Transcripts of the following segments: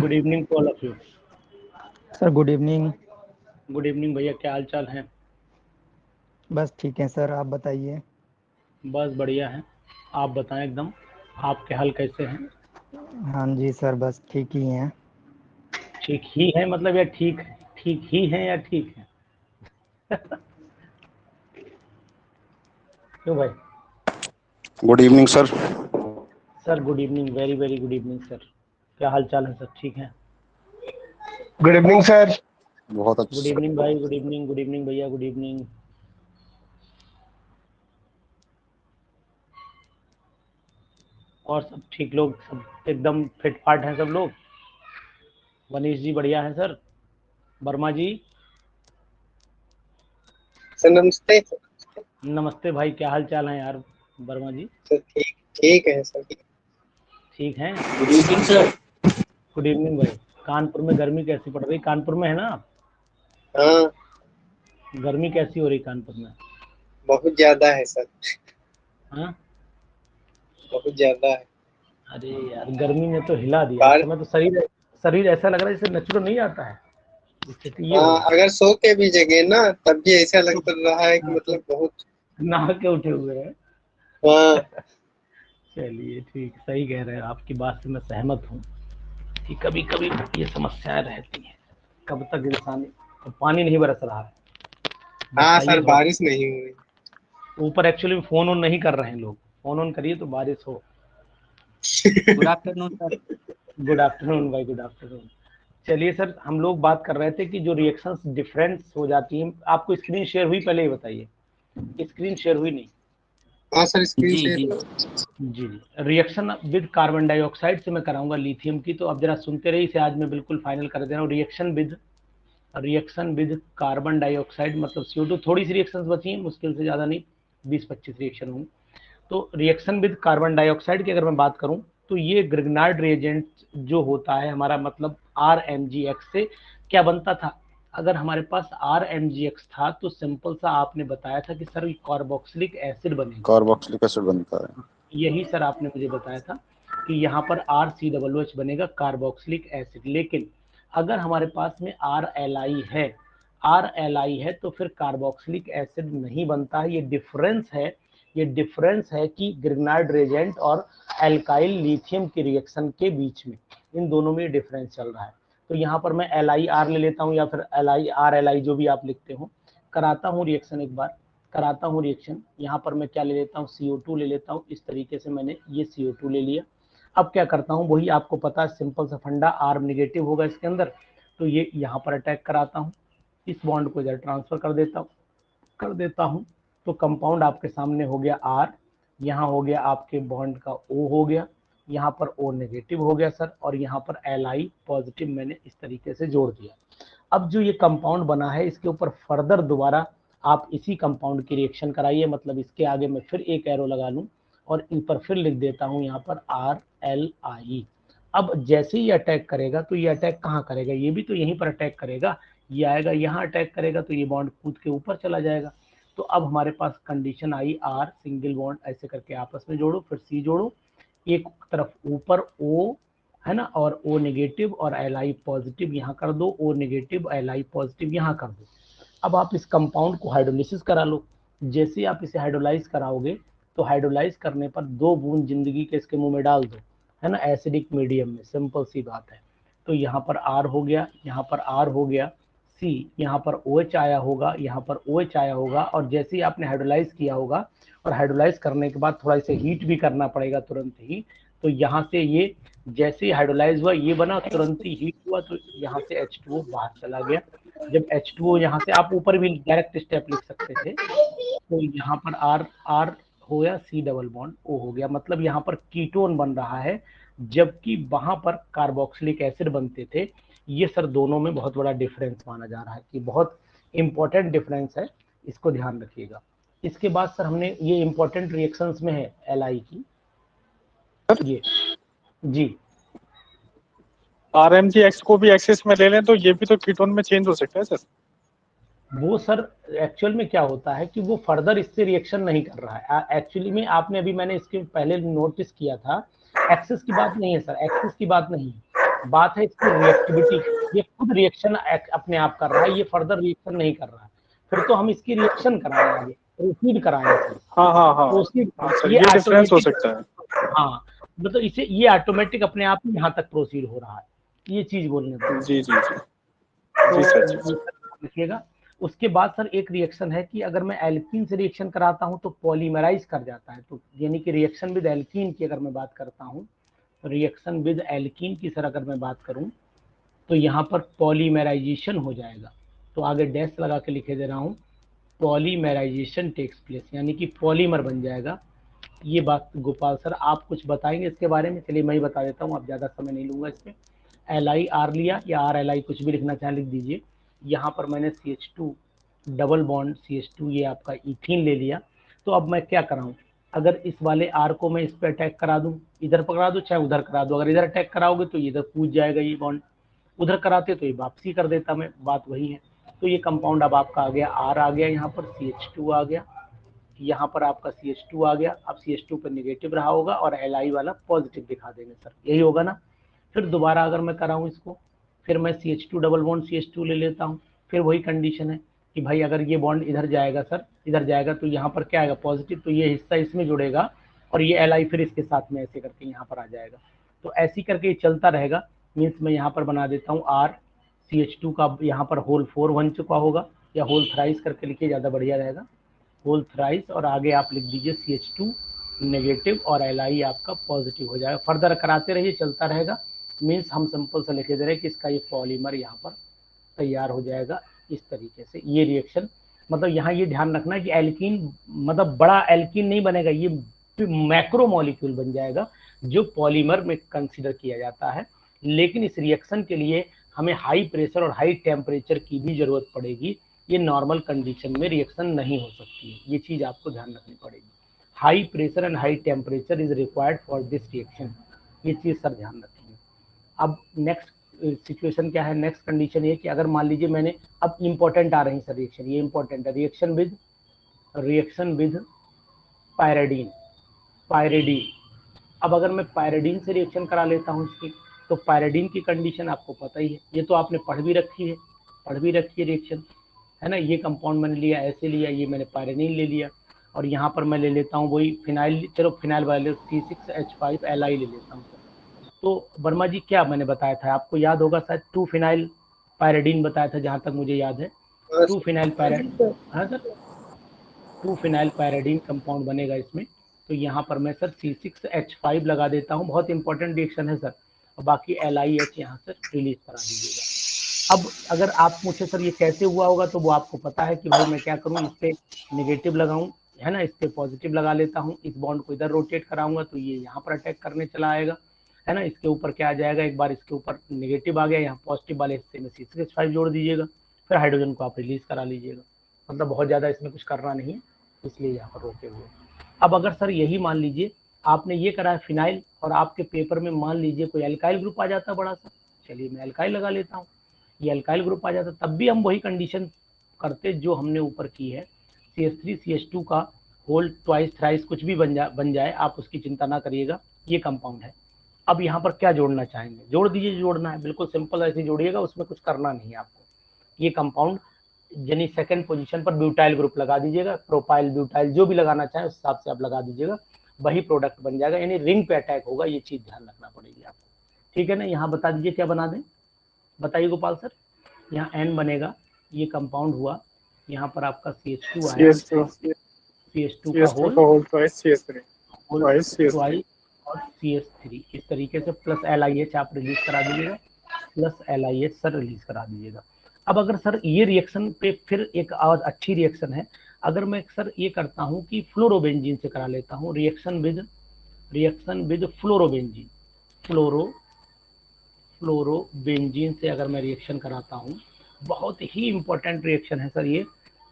Good evening to all of you. Sir good evening. Good evening भैया, क्या हाल चाल है? बस ठीक है सर, आप बताइए। बस बढ़िया है। आप बताएं एकदम, आपके हाल कैसे हैं? हाँ जी सर, बस ठीक ही हैं। ठीक ही है मतलब, या ठीक ही है या ठीक है? क्यों भाई? Good evening sir. Sir good evening, very very good evening sir. क्या हाल चाल है सर? ठीक है। Good evening sir. बहुत गुड अच्छा। इवनिंग भाई, गुड इवनिंग भैया, गुड इवनिंग। और सब ठीक, लोग सब एकदम फिट फाट हैं सब लोग? मनीष जी बढ़िया है सर? वर्मा जी सर नमस्ते। नमस्ते भाई, क्या हाल चाल है यार? वर्मा जी सर ठीक ठीक है सर। ठीक हैं? Good evening sir. Good evening भाई। कानपुर में गर्मी कैसी पड़ रही? कानपुर में है ना आप? हाँ, गर्मी कैसी हो रही कानपुर में? बहुत ज्यादा है सर। हाँ। बहुत ज्यादा है। अरे यार, गर्मी ने तो हिला दिया इस बार समय तो। शरीर शरीर ऐसा लग रहा है जैसे नेचुरल नहीं आता है। स्थिति ये हो हाँ, गई। अगर सो के भी जगे ना तब भी ऐसा तो लग तो रहा है कि हाँ, तो मतलब बहुत। नहा के उठे हुए हैं। हाँ चलिए ठीक, सही कह रहे हैं, आपकी बात से मैं सहमत हूँ कि कभी कभी ये समस्याएं रहती हैं। कब तक इंसान, तो पानी नहीं बरस रहा है, हाँ बरसाइए सर, थोड़ा। बारिश नहीं हुई। ऊपर एक्चुअली में फोन ऑन नहीं कर रहे हैं लोग, फोन ऑन करिए तो बारिश हो। Good afternoon sir. Good afternoon भाई, गुड आफ्टरनून। चलिए सर, हम लोग बात कर रहे थे कि जो रिएक्शंस डिफरेंस हो जाती हैं। आपको स्क्रीन शेयर हुई? पहले ही बताइए, स्क्रीन शेयर हुई नहीं? हाँ सर, स्क्रीन जी से। जी। जी जी। रिएक्शन विद कार्बन डाइऑक्साइड से मैं कराऊंगा लिथियम की, तो अब जरा सुनते रहिए, इसे आज मैं बिल्कुल फाइनल कर दे रहा हूँ। रिएक्शन विद कार्बन डाइऑक्साइड मतलब CO2। थोड़ी सी रिएक्शंस बची हैं, मुश्किल से ज़्यादा नहीं, 20-25 रिएक्शन होंगे। तो रिएक्शन विद कार्बन डाइऑक्साइड की अगर मैं बात करूं, तो ये ग्रिग्नार्ड रिएजेंट जो होता है हमारा, मतलब RMgX से क्या बनता था? अगर हमारे पास RMgX था तो सिंपल सा आपने बताया था कि सर कार्बोक्सिलिक एसिड बनेगा। कार्बोक्सिलिक एसिड बनता है। यही सर आपने मुझे बताया था कि यहाँ पर RCOOH बनेगा, कार्बोक्सिलिक एसिड। लेकिन अगर हमारे पास में RLI है तो फिर कार्बोक्सिलिक एसिड नहीं बनता है। ये डिफरेंस है कि ग्रिग्नार्ड रेजेंट और एल्काइल लिथियम की रिएक्शन के बीच में, इन दोनों में डिफरेंस चल रहा है। तो यहाँ पर मैं LIR ले लेता हूँ, या फिर RLI जो भी आप लिखते हो। कराता हूँ रिएक्शन, एक बार कराता हूँ रिएक्शन। यहाँ पर मैं क्या ले लेता हूँ, CO2 ले लेता हूँ। इस तरीके से मैंने ये CO2 ले लिया। अब क्या करता हूँ, वही आपको पता है, सिंपल सा फंडा, आर निगेटिव होगा इसके अंदर, तो ये यहाँ पर अटैक कराता हूँ। इस बॉन्ड को इधर ट्रांसफर कर देता हूँ। तो कंपाउंड आपके सामने हो गया आर, यहाँ हो गया आपके बॉन्ड का O हो गया, यहाँ पर O नेगेटिव हो गया सर, और यहाँ पर Li पॉजिटिव मैंने इस तरीके से जोड़ दिया। अब जो ये कंपाउंड बना है, इसके ऊपर फर्दर दोबारा आप इसी कंपाउंड की रिएक्शन कराइए। मतलब इसके आगे मैं फिर एक एरो लगा लूँ और इन पर फिर लिख देता हूँ यहाँ पर RLI। अब जैसे ही अटैक करेगा तो ये अटैक कहाँ करेगा? ये भी तो यहीं पर अटैक करेगा। ये आएगा यहाँ अटैक करेगा, तो ये बॉन्ड कूद के ऊपर चला जाएगा। तो अब हमारे पास कंडीशन आई, R सिंगल बॉन्ड ऐसे करके आपस में जोड़ो, फिर C जोड़ो, एक तरफ ऊपर O है ना, और O नेगेटिव और Li पॉजिटिव यहाँ कर दो, O नेगेटिव Li पॉजिटिव यहाँ कर दो। अब आप इस कंपाउंड को हाइड्रोलिसिस करा लो। जैसे आप इसे हाइड्रोलाइज कराओगे, तो हाइड्रोलाइज करने पर 2 बूंद जिंदगी के इसके मुंह में डाल दो, है ना, एसिडिक मीडियम में। सिंपल सी बात है। तो यहाँ पर R हो गया, यहाँ पर R हो गया, C, यहाँ पर OH आया होगा, यहाँ पर OH आया होगा। और जैसे ही आपने हाइड्रोलाइज किया होगा, और हाइड्रोलाइज करने के बाद थोड़ा इसे हीट भी करना पड़ेगा तुरंत ही, तो यहाँ से ये जैसे ही हाइड्रोलाइज हुआ, ये बना, तुरंत ही हीट हुआ, तो यहाँ से H2O बाहर चला गया। जब H2O यहाँ से, आप ऊपर भी डायरेक्ट स्टेप लिख सकते थे, तो यहाँ पर R R हो गया, C डबल बॉन्ड O हो गया। मतलब यहाँ पर कीटोन बन रहा है, जबकि वहां पर कार्बोक्सिलिक एसिड बनते थे। ये सर दोनों में बहुत बड़ा डिफरेंस माना जा रहा है, कि बहुत इंपॉर्टेंट डिफरेंस है, इसको ध्यान रखिएगा। इसके बाद सर हमने ये इंपॉर्टेंट रिएक्शंस में है Li की, ये जी। RMgX को भी एक्सेस में ले लें तो ये भी तो कीटोन में चेंज हो सकता है सर। वो सर एक्चुअल में क्या होता है कि वो फर्दर इससे रिएक्शन नहीं कर रहा है। एक्चुअली में आपने अभी, मैंने इसके पहले नोटिस किया था, एक्सेस की बात नहीं है सर, एक्सेस की बात नहीं है। बात है इसकी रिएक्टिविटी, ये खुद रिएक्शन अपने आप कर रहा है, ये फर्दर रिएक्शन नहीं कर रहा है, फिर तो हम इसकी रिएक्शन कराएं, आगे प्रोसीड कराएं। हाँ हाँ हाँ प्रोसीड हाँ सर, ये डिफरेंस हो सकता है। हाँ, मतलब इसे ये ऑटोमेटिक अपने आप ही यहाँ तक प्रोसीड हो रहा है, ये चीज बोलने दो। जी जी जी तो जी सर। लिखिएगा। उसके बाद सर एक रिएक्शन है कि अगर मैं एल्कीन से रिएक्शन कराता हूं तो पॉलीमराइज कर जाता है, तो यानी कि रिएक्शन विद एल्कीन की अगर मैं बात करता हूं, रिएक्शन विद एल्कीन की सर अगर मैं बात करूं तो यहाँ पर पॉलीमराइजेशन हो जाएगा। तो आगे डैश लगा के लिखे दे रहा हूँ, पॉलीमराइजेशन टेक्स प्लेस, यानी कि पॉलीमर बन जाएगा। ये बात गोपाल सर आप कुछ बताएंगे इसके बारे में? चलिए मैं ही बता देता हूँ, आप ज़्यादा समय नहीं लूँगा इस पर। LI लिया या RLI कुछ भी लिखना चाहें लिख दीजिए। यहाँ पर मैंने CH2 डबल बॉन्ड CH2 ये आपका इथीन ले लिया। तो अब मैं क्या कराऊँ, अगर इस वाले R को मैं इस पर अटैक करा दूँ, इधर पकड़ा दूँ चाहे उधर करा दूँ, अगर इधर अटैक कराओगे तो इधर कूद जाएगा ये बॉन्ड, उधर कराते तो ये वापसी कर देता मैं, बात वही है। तो ये कंपाउंड अब आपका आ गया, R आ गया, यहाँ पर CH2 आ गया, यहाँ पर आपका CH2 आ गया। अब CH2 पर नेगेटिव रहा होगा और Li वाला पॉजिटिव दिखा देंगे सर, यही होगा ना। फिर दोबारा अगर मैं कराऊँ इसको, फिर मैं CH2 डबल बॉन्ड CH2 ले लेता हूँ, फिर वही कंडीशन है कि भाई अगर ये बॉन्ड इधर जाएगा सर, इधर जाएगा तो यहाँ पर क्या आएगा पॉजिटिव, तो ये हिस्सा इसमें जुड़ेगा और ये Li फिर इसके साथ में ऐसे करके यहाँ पर आ जाएगा। तो ऐसी करके ये चलता रहेगा। मीन्स मैं यहाँ पर बना देता हूँ R CH2 का यहाँ पर होल 4 बन चुका होगा, या होल थ्राइस करके लिखिए ज़्यादा बढ़िया रहेगा, होल थ्राइस, और आगे आप लिख दीजिए CH2 नेगेटिव और Li आपका पॉजिटिव हो जाएगा। फर्दर कराते रहिए, चलता रहेगा। मीन्स हम सिंपल से लिखे दे रहे हैं कि इसका ये पॉलीमर यहाँ पर तैयार हो जाएगा इस तरीके से। ये रिएक्शन मतलब यहाँ ये ध्यान रखना है कि एल्कीन मतलब बड़ा एल्कीन नहीं बनेगा, ये मैक्रो मॉलिक्यूल बन जाएगा जो पॉलीमर में कंसिडर किया जाता है। लेकिन इस रिएक्शन के लिए हमें हाई प्रेशर और हाई टेम्परेचर की भी जरूरत पड़ेगी, ये नॉर्मल कंडीशन में रिएक्शन नहीं हो सकती है, ये चीज आपको ध्यान रखनी पड़ेगी। High pressure and high temperature is required for this reaction, ये चीज सर ध्यान रखेंगे। अब नेक्स्ट सिचुएशन क्या है, नेक्स्ट कंडीशन ये कि अगर मान लीजिए मैंने, अब इंपॉर्टेंट आ रही है सर रिएक्शन, ये इंपॉर्टेंट है, रिएक्शन विद पायरेडीन, अब अगर मैं पायरेडीन से रिएक्शन करा लेता हूँ इसकी, तो पायरेडीन की कंडीशन आपको पता ही है, ये तो आपने पढ़ भी रखी है रिएक्शन, है ना। ये कंपाउंड मैंने लिया, ऐसे लिया, ये मैंने पायरेडीन ले लिया, और यहाँ पर मैं ले लेता हूँ वही फिनाइल, चलो फिनाइल वाले C6H5Li ले लेता हूँ। तो वर्मा जी क्या मैंने बताया था आपको याद होगा शायद, 2 फिनाइल पायरेडीन बताया था जहाँ तक मुझे याद है, 2 फिनाइल पायरेडीन, हाँ सर 2 फिनाइल पायरेडीन कंपाउंड बनेगा इसमें। तो यहाँ पर मैं सर C6H5 लगा देता हूँ, बहुत इंपॉर्टेंट रिएक्शन है सर, और बाकी LiH यहाँ से रिलीज करा दीजिएगा। अब अगर आप पूछे सर ये कैसे हुआ होगा, तो वो आपको पता है कि भाई मैं क्या करूँ, इस पर नेगेटिव लगाऊँ, है ना, इस पर पॉजिटिव लगा लेता हूँ, इस बॉन्ड को इधर रोटेट कराऊंगा तो ये यहाँ पर अटैक करने चला आएगा, है ना। इसके ऊपर क्या आ जाएगा, एक बार इसके ऊपर नेगेटिव आ गया, यहाँ पॉजिटिव वाले हिस्से में C6H5 जोड़ दीजिएगा, फिर हाइड्रोजन को आप रिलीज करा लीजिएगा। मतलब बहुत ज़्यादा इसमें कुछ करना नहीं है, इसलिए यहाँ पर रोके हुए। अब अगर सर यही मान लीजिए आपने ये करा है फिनाइल, और आपके पेपर में मान लीजिए कोई अल्काइल ग्रुप आ जाता बड़ा सा, चलिए मैं अल्काइल लगा लेता हूँ, ये अल्काइल ग्रुप आ जाता, तब भी हम वही कंडीशन करते जो हमने ऊपर की है, CH3CH2 का होल ट्वाइस थ्राइस कुछ भी बन जाए आप उसकी चिंता ना करिएगा, ये कंपाउंड है। अब यहाँ पर क्या जोड़ना चाहेंगे, जोड़ दीजिए, जोड़ना है बिल्कुल सिंपल, ऐसे जोड़िएगा, उसमें कुछ करना नहीं है आपको। ये कंपाउंड यानी सेकंड पोजीशन पर ब्यूटाइल ग्रुप लगा दीजिएगा, प्रोपाइल ब्यूटाइल जो भी लगाना चाहे उस हिसाब से आप लगा दीजिएगा, वही प्रोडक्ट बन जाएगा, यानी रिंग पे अटैक होगा, ये चीज ध्यान रखना पड़ेगी आपको, ठीक है ना। यहाँ बता दीजिए क्या बना दें, बताइए गोपाल सर। यहाँ N बनेगा, ये कंपाउंड हुआ, यहाँ पर आपका CH2 आया, CH2 का होल ट्वाइस CH3 और CH3 इस तरीके से, प्लस LiH आप रिलीज करा दीजिएगा, प्लस LiH सर रिलीज करा दीजिएगा। अब अगर सर ये रिएक्शन पे फिर एक और अच्छी रिएक्शन है, अगर मैं सर ये करता हूँ कि फ्लोरोबेंजीन से करा लेता हूँ रिएक्शन विद फ्लोरोबेंजीन, फ्लोरोबेंजीन से अगर मैं रिएक्शन कराता हूँ, बहुत ही इंपॉर्टेंट रिएक्शन है सर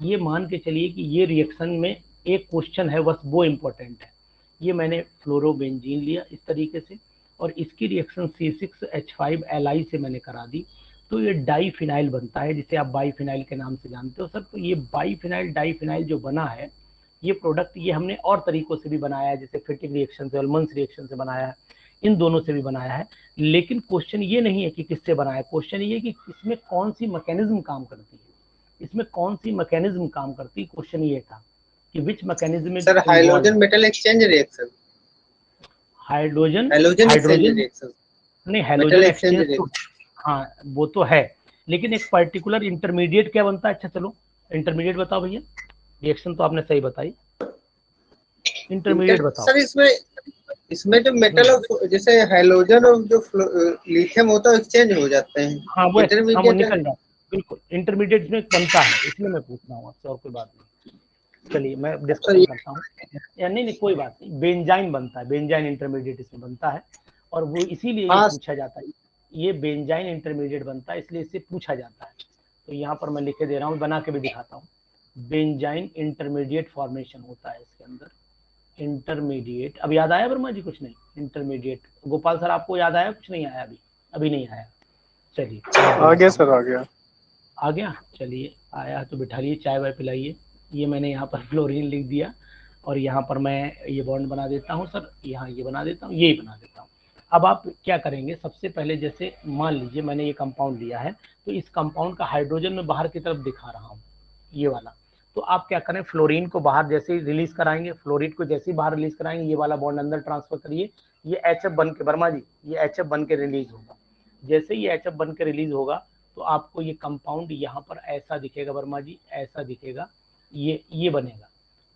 ये मान के चलिए कि ये रिएक्शन में एक क्वेश्चन है बस, वो इंपॉर्टेंट है। ये मैंने फ्लोरोबेंजीन लिया इस तरीके से, और इसकी रिएक्शन C6H5Li से मैंने करा दी, तो ये डाईफिनाइल बनता है, जिसे आप बाईफिनाइल के नाम से जानते हो सर। तो ये बाईफिनाइल डाईफिनाइल जो बना है, ये प्रोडक्ट ये हमने और तरीकों से भी बनाया है, जैसे फिटिक रिएक्शन से, अल्मंस रिएक्शन से बनाया है, इन दोनों से भी बनाया है। लेकिन क्वेश्चन ये नहीं है कि किससे बनाया है, क्वेश्चन ये है कि इसमें कौन सी मैकेनिज्म काम करती है, इसमें कौन सी मैकेनिज्म काम करती है, क्वेश्चन ये था कि which mechanism sir hydrogen metal exchange reaction, hydrogen hydrogen exchange hydrogen reaction, नहीं, मेटल हाइड्रोजन एक्सचेंज एक्सचेंज तो हाँ वो तो है, लेकिन एक पर्टिकुलर इंटरमीडिएट क्या बनता है। अच्छा चलो इंटरमीडिएट बताओ भैया, रिएक्शन तो आपने सही बताई, इंटरमीडिएट बताओ। सर इसमें जो मेटल और जैसे हाइड्रोजन और जो लिथियम होता है एक्सचेंज हो जाते हैं, हाँ वो इंटरमीडिएट निकल जाता है, बिल्कुल इंटरमीडिएट इसमें बनता है, इसलिए मैं पूछ रहा हूँ आपसे, और कोई बात नहीं। चलिए मैं डिस्कशन करता हूँ, या नहीं कोई बात नहीं, बेंजाइन बनता है, बेंजाइन इंटरमीडिएट इसमें बनता है, और वो इसीलिए ये हाँ पूछा जाता है, ये बेंजाइन इंटरमीडिएट बनता है इसलिए इससे पूछा जाता है। तो यहाँ पर मैं लिखे दे रहा हूँ, बना के भी दिखाता हूँ, बेंजाइन इंटरमीडिएट फॉर्मेशन होता है इसके अंदर, इंटरमीडिएट। अब याद आया वर्मा जी कुछ नहीं, इंटरमीडिएट गोपाल सर आपको याद आया, कुछ नहीं आया अभी, अभी नहीं आया, चलिए आ गया सर, आ गया। आ गया, चलिए आया तो बिठा लिए, चाय वाय पिलाइए। ये मैंने यहाँ पर फ्लोरीन लिख दिया, और यहाँ पर मैं ये बॉन्ड बना देता हूँ सर, यहाँ ये बना देता हूँ, ये बना देता हूँ। अब आप क्या करेंगे, सबसे पहले जैसे मान लीजिए मैंने ये कंपाउंड लिया है, तो इस कंपाउंड का हाइड्रोजन मैं बाहर की तरफ दिखा रहा हूँ, ये वाला। तो आप क्या करें, फ्लोरीन को बाहर जैसे ही रिलीज कराएंगे, फ्लोरीन को जैसे ही बाहर रिलीज कराएंगे, ये वाला बॉन्ड अंदर ट्रांसफर करिए, ये HF बन के, वर्मा जी ये HF बन के रिलीज होगा। जैसे ही HF बन के रिलीज होगा तो आपको ये कंपाउंड यहाँ पर ऐसा दिखेगा वर्मा जी, ऐसा दिखेगा, ये बनेगा।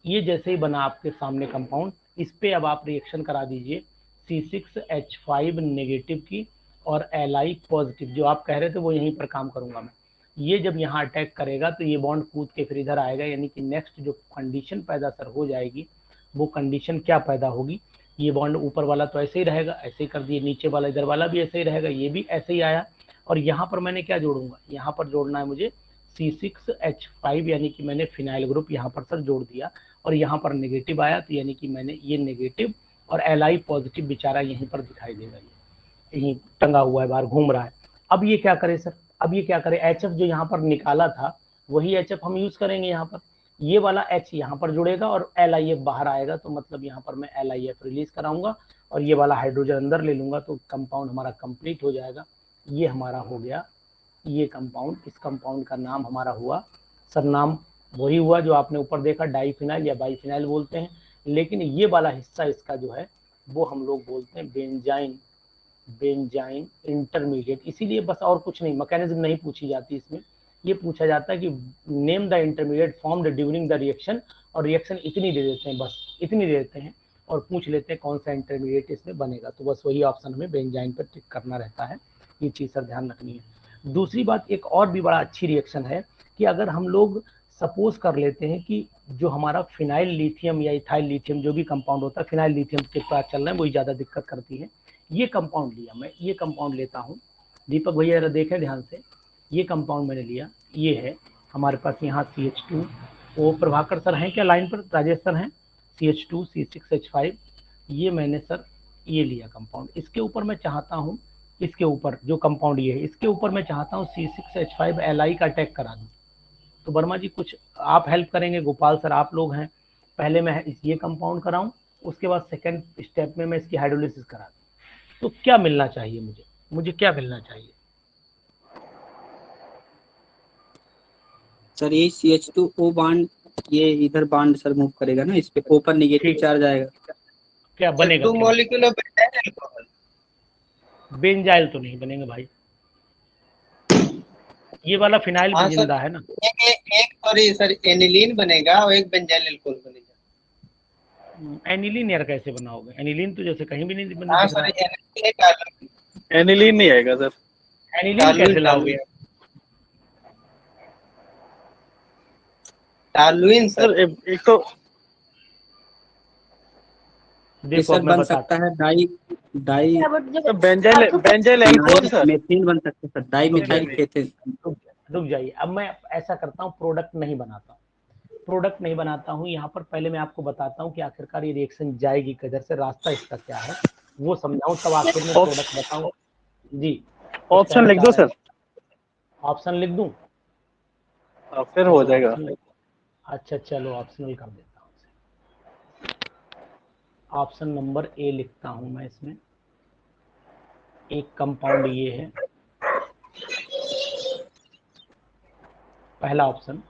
ये जैसे ही बना आपके सामने कंपाउंड, इस पे अब आप रिएक्शन करा दीजिए C6H5 नेगेटिव की और Li पॉजिटिव, जो आप कह रहे थे वो यहीं पर काम करूंगा मैं। ये जब यहाँ अटैक करेगा तो ये बॉन्ड कूद के फिर इधर आएगा, यानी कि नेक्स्ट जो कंडीशन पैदा सर हो जाएगी, वो कंडीशन क्या पैदा होगी, ये बॉन्ड ऊपर वाला तो ऐसे ही रहेगा, ऐसे ही कर दिए, नीचे वाला इधर वाला भी ऐसे ही रहेगा, ये भी ऐसे ही आया, और यहाँ पर मैंने क्या जोड़ूंगा, यहाँ पर जोड़ना है मुझे C6H5, यानी कि मैंने फिनाइल ग्रुप यहाँ पर सर जोड़ दिया, और यहाँ पर नेगेटिव आया, तो यानी कि मैंने ये नेगेटिव और Li पॉजिटिव बेचारा यहीं पर दिखाई देगा, ये यहीं टंगा हुआ है, बाहर घूम रहा है। अब ये क्या करे सर, अब ये क्या करे, HF जो यहाँ पर निकाला था वही HF हम यूज करेंगे यहाँ पर, ये वाला H यहाँ पर जुड़ेगा और LiF बाहर आएगा, तो मतलब यहाँ पर मैं LiF रिलीज कराऊंगा और ये वाला हाइड्रोजन अंदर ले लूंगा, तो कंपाउंड हमारा कंप्लीट हो जाएगा। ये हमारा हो गया ये कंपाउंड, इस कंपाउंड का नाम हमारा हुआ सर, नाम वही हुआ जो आपने ऊपर देखा, डाइफिनाइल या बाइफिनाइल बोलते हैं, लेकिन ये वाला हिस्सा इसका जो है वो हम लोग बोलते हैं बेंजाइन, बेंजाइन इंटरमीडिएट। इसीलिए बस, और कुछ नहीं, मैकेनिज्म नहीं पूछी जाती इसमें, ये पूछा जाता है कि name the intermediate formed during the reaction, और रिएक्शन इतनी दे देते हैं, बस इतनी दे देते हैं, और पूछ लेते हैं कौन सा इंटरमीडिएट इसमें बनेगा, तो बस वही ऑप्शन हमें बेंजाइन पर टिक करना रहता है। ये चीज़ सर ध्यान रखनी है। दूसरी बात, एक और भी बड़ा अच्छी रिएक्शन है कि अगर हम लोग सपोज कर लेते हैं कि जो हमारा फिनाइल लिथियम या इथाइल लिथियम जो भी कंपाउंड होता है, फिनाइल लिथियम के साथ चल रहा है, वही ज़्यादा दिक्कत करती है। ये कंपाउंड लिया मैं, ये कंपाउंड लेता हूँ, दीपक भैया जरा देखें ध्यान से, ये कंपाउंड मैंने लिया, ये है हमारे पास यहाँ CH2, वो प्रभाकर सर हैं क्या लाइन पर, राजेश सर हैं, CH2 C6H5, ये मैंने सर ये लिया कंपाउंड, इसके ऊपर मैं चाहता हूँ, इसके ऊपर जो कंपाउंड ये है इसके ऊपर मैं चाहता हूँ C6H5 Li का अटैक करा दूँ। तो वर्मा जी कुछ आप हेल्प करेंगे, गोपाल सर आप लोग हैं, पहले मैं ये कंपाउंड कराऊं, उसके बाद सेकंड स्टेप में मैं इसकी हाइड्रोलिसिस करा दूं, तो क्या मिलना चाहिए मुझे, मुझे क्या मिलना चाहिए सर? ये CH2O बांड, ये इधर बांड सर मूव करेगा ना, इस पे ऊपर नेगेटिव चार्ज आएगा, क्या बनेगा, टू क्या मॉलिक्यूल ऑफ अल्कोहल, बेंजाइल तो नहीं बनेंगे भाई, ये वाला फिनाइल हाँ भी सर, जिंदा है ना, एक सॉरी सर एनिलीन बनेगा और एक बेंजाइल अल्कोहल बनेगा। एनिलीन यार कैसे बनाओगे, एनिलीन तो जैसे कहीं भी नहीं बने हाँ दिख रहा सर है, एनिलीन नहीं आएगा सर। एनिलीन कैसे लाओगे, टॉलुइन सर सर, एक तो ये देखो सर अब मैं बन बताता सकता है di di benzyl benzyl alcohol sir. Methine बन सकता है सर, डाई हूँ, मिथाइल केथिन। रुक जाइए, अब मैं ऐसा करता हूँ, प्रोडक्ट नहीं बनाता हूँ, प्रोडक्ट नहीं बनाता हूँ, यहाँ पर पहले मैं आपको बताता हूँ कि आखिरकार ये रिएक्शन जाएगी किधर से, रास्ता इसका क्या है वो समझाऊं, तब आखिर में प्रोडक्ट बताऊं जी। कुछ ऑप्शन कहना लिख चाह दो रहे हैं, सर, ऑप्शन लिख दूं, फिर हो चलो जाएगा। ऑप्शन, अच्छा चलो ऑप्शनल कर देता हूँ, ऑप्शन नंबर A लिखता हूँ मैं इसमें, एक कंपाउंड ये है, पहला ऑप्शन।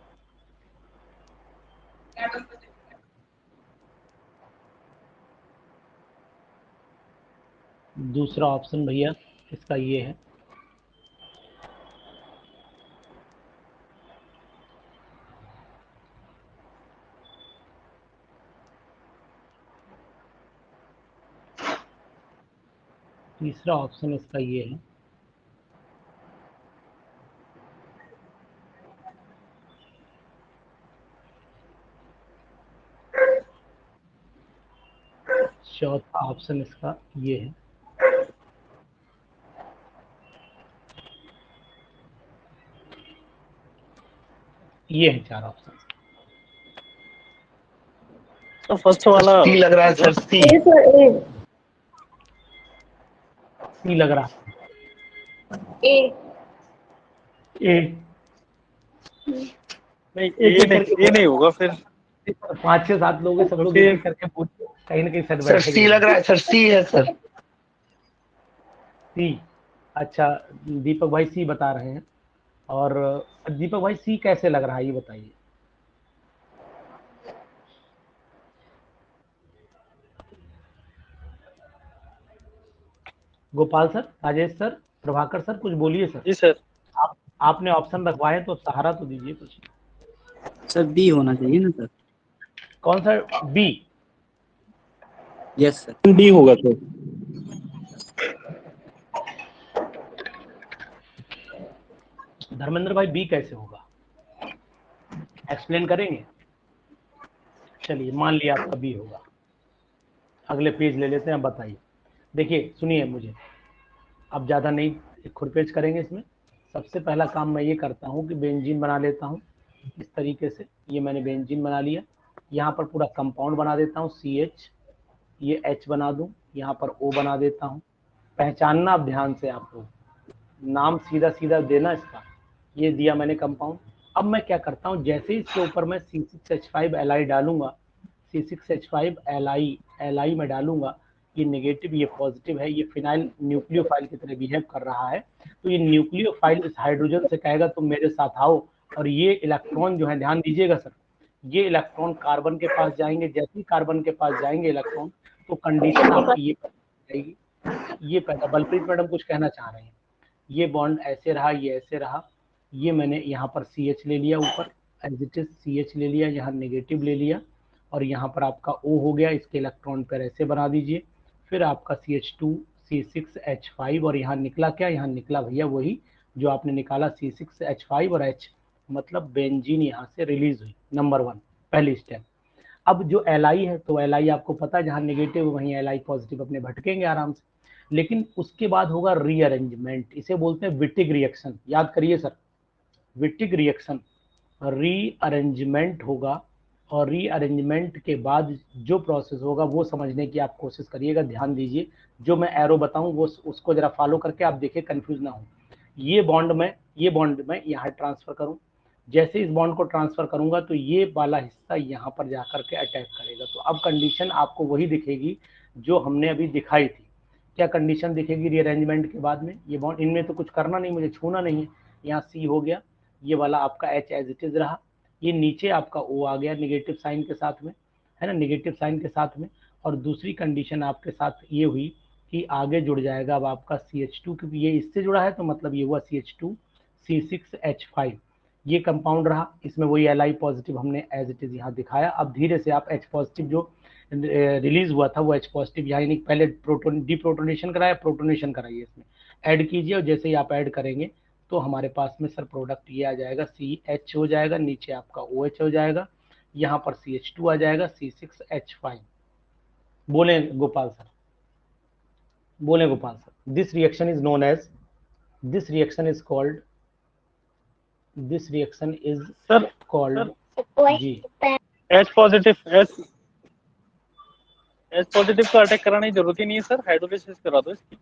दूसरा ऑप्शन भैया इसका ये है, तीसरा ऑप्शन इसका ये है, चौथा ऑप्शन इसका ये है। ये है 4 ऑप्शन। तो फर्स्ट वाला सी लग रहा है सर, सी सी लग रहा ए है। नहीं, ये नहीं होगा फिर। 5 से 7 लोग सब लोग एक करके पूछो, कहीं ना कहीं सेट सर सी लग रहा है सर, सी है सर। सी। अच्छा, दीपक भाई सी बता रहे हैं। और दीपक भाई सी कैसे लग रहा है ये बताइए। Gopal sir, Rajesh sir, Prabhakar sir, कुछ बोलिए सर। जी सर। आपने ऑप्शन रखवाए तो सहारा तो दीजिए कुछ। सर बी होना चाहिए ना सर। कौन सा? बी। यस सर, डी होगा सर। धर्मेंद्र भाई बी कैसे होगा, एक्सप्लेन करेंगे? चलिए मान लिया आपका बी होगा। अगले पेज ले लेते हैं, बताइए। देखिए सुनिए मुझे, अब ज़्यादा नहीं खुरपेज करेंगे इसमें। सबसे पहला काम मैं ये करता हूँ कि बेंजीन बना लेता हूँ इस तरीके से। ये मैंने बेंजीन बना लिया। यहाँ पर पूरा कंपाउंड बना देता हूँ CH, ये H बना दूँ, यहाँ पर O बना देता हूँ। पहचानना अब ध्यान से आप लोग, नाम सीधा सीधा देना इसका। ये दिया मैंने कंपाउंड। अब मैं क्या करता हूँ, जैसे इसके ऊपर मैं C6H5 डालूंगा, C6H5 में डालूंगा, ये नेगेटिव ये पॉजिटिव है, ये फिनाइल न्यूक्लियोफाइल की तरह बिहेव कर रहा है। तो ये न्यूक्लियोफाइल इस हाइड्रोजन से कहेगा तुम मेरे साथ आओ, और ये इलेक्ट्रॉन जो है, ध्यान दीजिएगा सर, ये इलेक्ट्रॉन कार्बन के पास जाएंगे। जैसे ही कार्बन के पास जाएंगे इलेक्ट्रॉन, तो कंडीशन आपकी ये जाएगी, ये पैदा। बलप्रीत मैडम कुछ कहना चाह रहे हैं। ये बॉन्ड ऐसे रहा, ये ऐसे रहा। ये मैंने यहाँ पर CH ले लिया, ऊपर एज इट इज CH ले लिया, यहाँ नेगेटिव ले लिया, और यहाँ पर आपका O हो गया। इसके इलेक्ट्रॉन पर ऐसे बना दीजिए। फिर आपका CH2 C6H5, और यहाँ निकला क्या? यहाँ निकला भैया वही जो आपने निकाला, C6H5 और H, मतलब बेंजीन यहाँ से रिलीज हुई। नंबर 1 पहली स्टेप। अब जो Li है, तो Li आपको पता है जहाँ नेगेटिव वहीं Li पॉजिटिव अपने भटकेंगे आराम से। लेकिन उसके बाद होगा रीअरेंजमेंट, इसे बोलते हैं विटिग रिएक्शन। याद करिए सर, विटिग रिएक्शन, रीअरेंजमेंट होगा। और रीअरेंजमेंट के बाद जो प्रोसेस होगा वो समझने की आप कोशिश करिएगा, ध्यान दीजिए। जो मैं एरो बताऊं वो उसको जरा फॉलो करके आप देखिए, कंफ्यूज ना हो। ये बॉन्ड में यहाँ ट्रांसफर करूं, जैसे इस बॉन्ड को ट्रांसफर करूंगा तो ये वाला हिस्सा यहाँ पर जाकर के अटैक करेगा। तो अब कंडीशन आपको वही दिखेगी जो हमने अभी दिखाई थी। क्या कंडीशन दिखेगी रीअरेंजमेंट के बाद में? ये बॉन्ड, इनमें तो कुछ करना नहीं, मुझे छूना नहीं है। यहाँ C हो गया, ये वाला आपका H एज इट इज रहा, ये नीचे आपका O आ गया नेगेटिव साइन के साथ में, है ना, नेगेटिव साइन के साथ में। और दूसरी कंडीशन आपके साथ ये हुई कि आगे जुड़ जाएगा अब आपका CH2, क्योंकि ये इससे जुड़ा है तो मतलब ये हुआ CH2 C6H5, ये कंपाउंड रहा। इसमें वही Li पॉजिटिव हमने एज इट इज यहाँ दिखाया। अब धीरे से आप H पॉजिटिव जो रिलीज हुआ था वो H पॉजिटिव यहाँ, यानी पहले प्रोटोन डिप्रोटोनेशन कराया, प्रोटोनेशन कराइए, इसमें ऐड कीजिए। और जैसे ही आप ऐड करेंगे तो हमारे पास में सर प्रोडक्ट ये आ जाएगा, CH हो जाएगा, नीचे आपका OH हो जाएगा, यहाँ पर CH2 आ जाएगा, C6H5। बोले गोपाल सर, बोले Gopal sir. This reaction is known as, this reaction is called, this reaction is sir called जी H पॉजिटिव को अटैक कराने की जरूरत ही नहीं है सर, हाइड्रोलिसिस करा दो इसकी।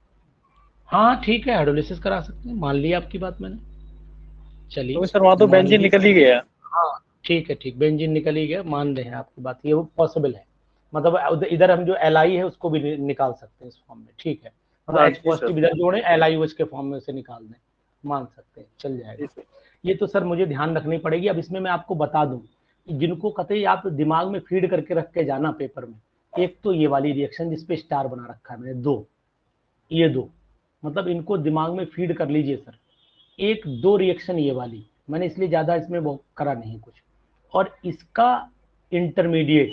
हाँ ठीक है, हाइड्रोलिसिस करा सकते हैं, मान लिया आपकी बात मैंने। चलिए तो सर वहाँ तो बेंजीन निकल ही गया। हाँ ठीक है, ठीक, बेंजीन निकल ही गया, मान रहे हैं आपकी बात, ये वो पॉसिबल है। मतलब इधर हम जो Li है उसको भी निकाल सकते हैं इस फॉर्म में, ठीक है। मतलब हाँ H जी सर। पॉजिटिव इधर जोड़े LiOH के फॉर्म में से निकाल दें, मान सकते हैं, चल जाएगा। ये तो सर मुझे ध्यान रखनी पड़ेगी। अब इसमें मैं आपको बता दूं कि जिनको कतई आप दिमाग में फीड करके रख के जाना पेपर में, एक तो ये वाली रिएक्शन जिसपे स्टार बना रखा है मैंने, ये दो मतलब इनको दिमाग में फीड कर लीजिए सर। एक दो रिएक्शन ये वाली मैंने इसलिए ज्यादा इसमें वो करा नहीं कुछ, और इसका इंटरमीडिएट,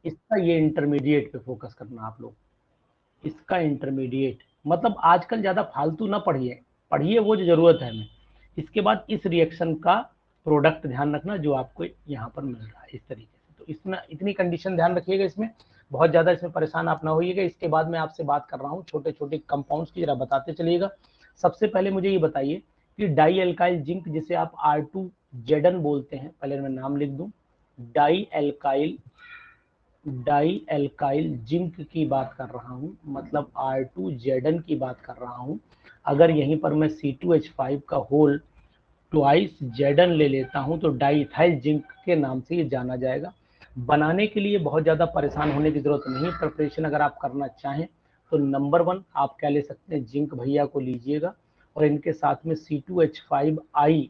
इसका ये इंटरमीडिएट पे फोकस करना आप लोग, इसका इंटरमीडिएट मतलब आजकल ज्यादा फालतू ना पढ़िए, पढ़िए वो जो जरूरत है हमें। इसके बाद इस रिएक्शन का प्रोडक्ट ध्यान रखना जो आपको यहाँ पर मिल रहा है इस तरीके से। तो इसमें इतनी कंडीशन ध्यान रखिएगा, इसमें बहुत ज्यादा इसमें परेशान आप ना होइएगा। इसके बाद मैं आपसे बात कर रहा हूँ छोटे छोटे कंपाउंड्स की, जरा बताते चलिएगा। सबसे पहले मुझे ये बताइए कि डाई एल्काइल जिंक जिसे आप R2Zn बोलते हैं, पहले मैं नाम लिख दूं, डाई एल्काइल जिंक की बात कर रहा हूं, मतलब R2Zn की बात कर रहा हूं। अगर यहीं पर मैं C2H5 का होल ट्वाइस Zn ले लेता हूं तो डाई इथाइल जिंक के नाम से ये जाना जाएगा। बनाने के लिए बहुत ज़्यादा परेशान होने की ज़रूरत नहीं। प्रिपरेशन अगर आप करना चाहें तो नंबर 1 आप क्या ले सकते हैं, जिंक भैया को लीजिएगा और इनके साथ में C2H5I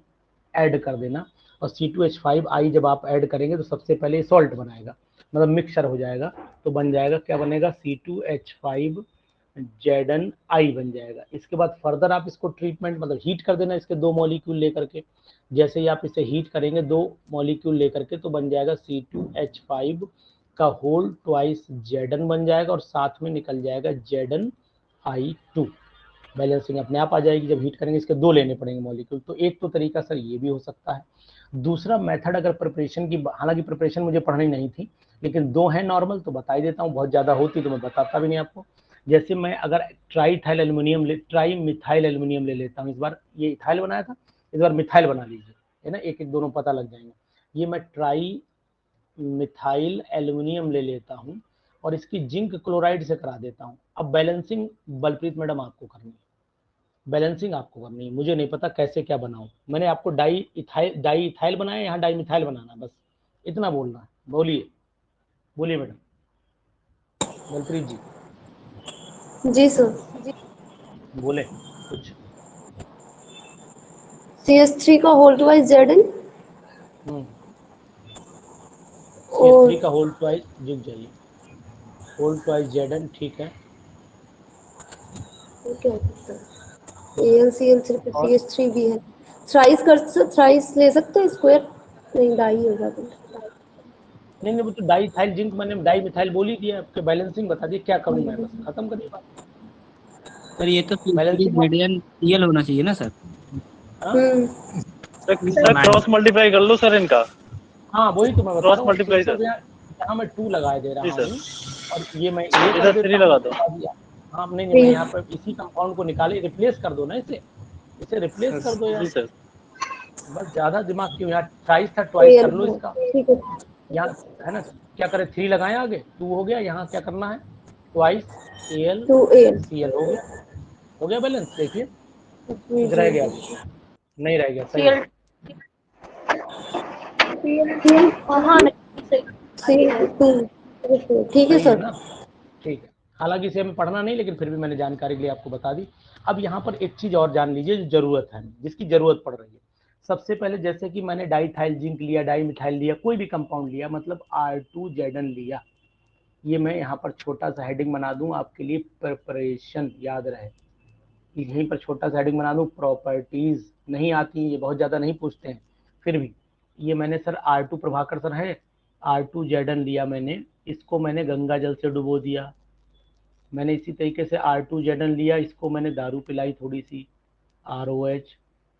ऐड कर देना। और C2H5I जब आप ऐड करेंगे तो सबसे पहले सॉल्ट बनाएगा, मतलब मिक्सचर हो जाएगा। तो बन जाएगा, क्या बनेगा, C2H5Zn बन जाएगा। इसके बाद फर्दर आप इसको ट्रीटमेंट मतलब हीट कर देना इसके 2 मॉलिक्यूल लेकर के। जैसे ही आप इसे हीट करेंगे 2 मॉलिक्यूल लेकर के तो बन जाएगा C2H5 का होल ट्वाइस Zn बन जाएगा और साथ में निकल जाएगा ZnI2। बैलेंसिंग अपने आप आ जाएगी जब हीट करेंगे। इसके 2 लेने पड़ेंगे मॉलिक्यूल। तो एक तो तरीका सर ये भी हो सकता है। दूसरा मेथड अगर प्रिपरेशन की, हालांकि प्रिपरेशन मुझे पढ़नी नहीं थी लेकिन 2 है नॉर्मल तो बता ही देता हूँ, बहुत ज़्यादा होती तो मैं बताता भी नहीं आपको। जैसे मैं अगर ट्राई मिथाइल एल्यूमिनियम ले लेता हूँ, इस बार ये इथाइल बनाया था, इस बार मिथाइल बना लीजिए, है ना, एक एक दोनों पता लग जाएंगे। ये मैं ट्राई मिथाइल एल्यूमिनियम ले लेता हूँ और इसकी जिंक क्लोराइड से करा देता हूँ। अब बैलेंसिंग बलप्रीत मैडम आपको करनी है, बैलेंसिंग आपको करनी है, मुझे नहीं पता कैसे क्या बनाऊं। मैंने आपको डाई इथाइल बनाया, यहाँ डाई मिथाइल बनाना, बस इतना बोलना है। बोलिए बोलिए मैडम, बलप्रीत जी जी सर। बोले कुछ। CS3 का होल ट्वाइस Zn और CS3 का होल ट्वाइस जिंक चाहिए, होल ट्वाइस Zn, ठीक है। क्या होता है AlCl3 पे और CS3 भी है। थ्राइस ले सकते हैं, स्क्वायर नहीं डाई हो जाता है। नहीं वो तो डाई इथाइल जिंक, मैंने डाई मिथाइल बोल ही दिया आपके। बैलेंसिंग बता दिए क्या करूं मैं, बस खत्म करिए बात। सर ये तो बैलेंसिंग ZnCl होना चाहिए ना सर। सर क्रॉस मल्टीप्लाई कर लो सर इनका, हाँ वही तो मैं बता क्रॉस रहा हूँ। Multiply sir. यहाँ मैं 2 लगा दे रहा जी सर, हूँ और ये मैं ये कर इधर देता 3 हूँ। लगा दो। हाँ नहीं मैं यहाँ पर इसी कंपाउंड को निकाले, रिप्लेस कर दो ना इसे रिप्लेस कर दो यार, जी सर। बस ज्यादा दिमाग क्यों, यहाँ ट्राइस था ट्वाइस कर लो इसका। ठीक है। यहाँ है ना, क्या करें, 3 लगाए आगे, 2 हो गया। यहाँ क्या करना है, ट्वाइस AlCl AlCl हो गया बैलेंस। देखिए जी कुछ जी रह गया अभी, नहीं रह गया, सही है। हाँ ठीक है सही है सर। ना, ठीक है। हालांकि इसे हमें पढ़ना नहीं लेकिन फिर भी मैंने जानकारी के लिए आपको बता दी। अब यहाँ पर एक चीज और जान लीजिए जो जरूरत है, जिसकी जरूरत पड़ रही है। सबसे पहले जैसे कि मैंने डाईथाइल जिंक लिया, डाई मिथाइल लिया, कोई भी कंपाउंड लिया, मतलब R2Zn लिया। ये मैं यहाँ पर छोटा सा हेडिंग बना दूं आपके लिए, प्रिपरेशन याद रहे। यहीं पर छोटा सा हेडिंग बना दूं, प्रॉपर्टीज नहीं आती, ये बहुत ज्यादा नहीं पूछते हैं फिर भी। ये मैंने सर R2 प्रभाकर सर है, R2Zn लिया मैंने, इसको मैंने गंगा जल से डुबो दिया। मैंने इसी तरीके से R2Zn लिया, इसको मैंने दारू पिलाई थोड़ी सी, ROH।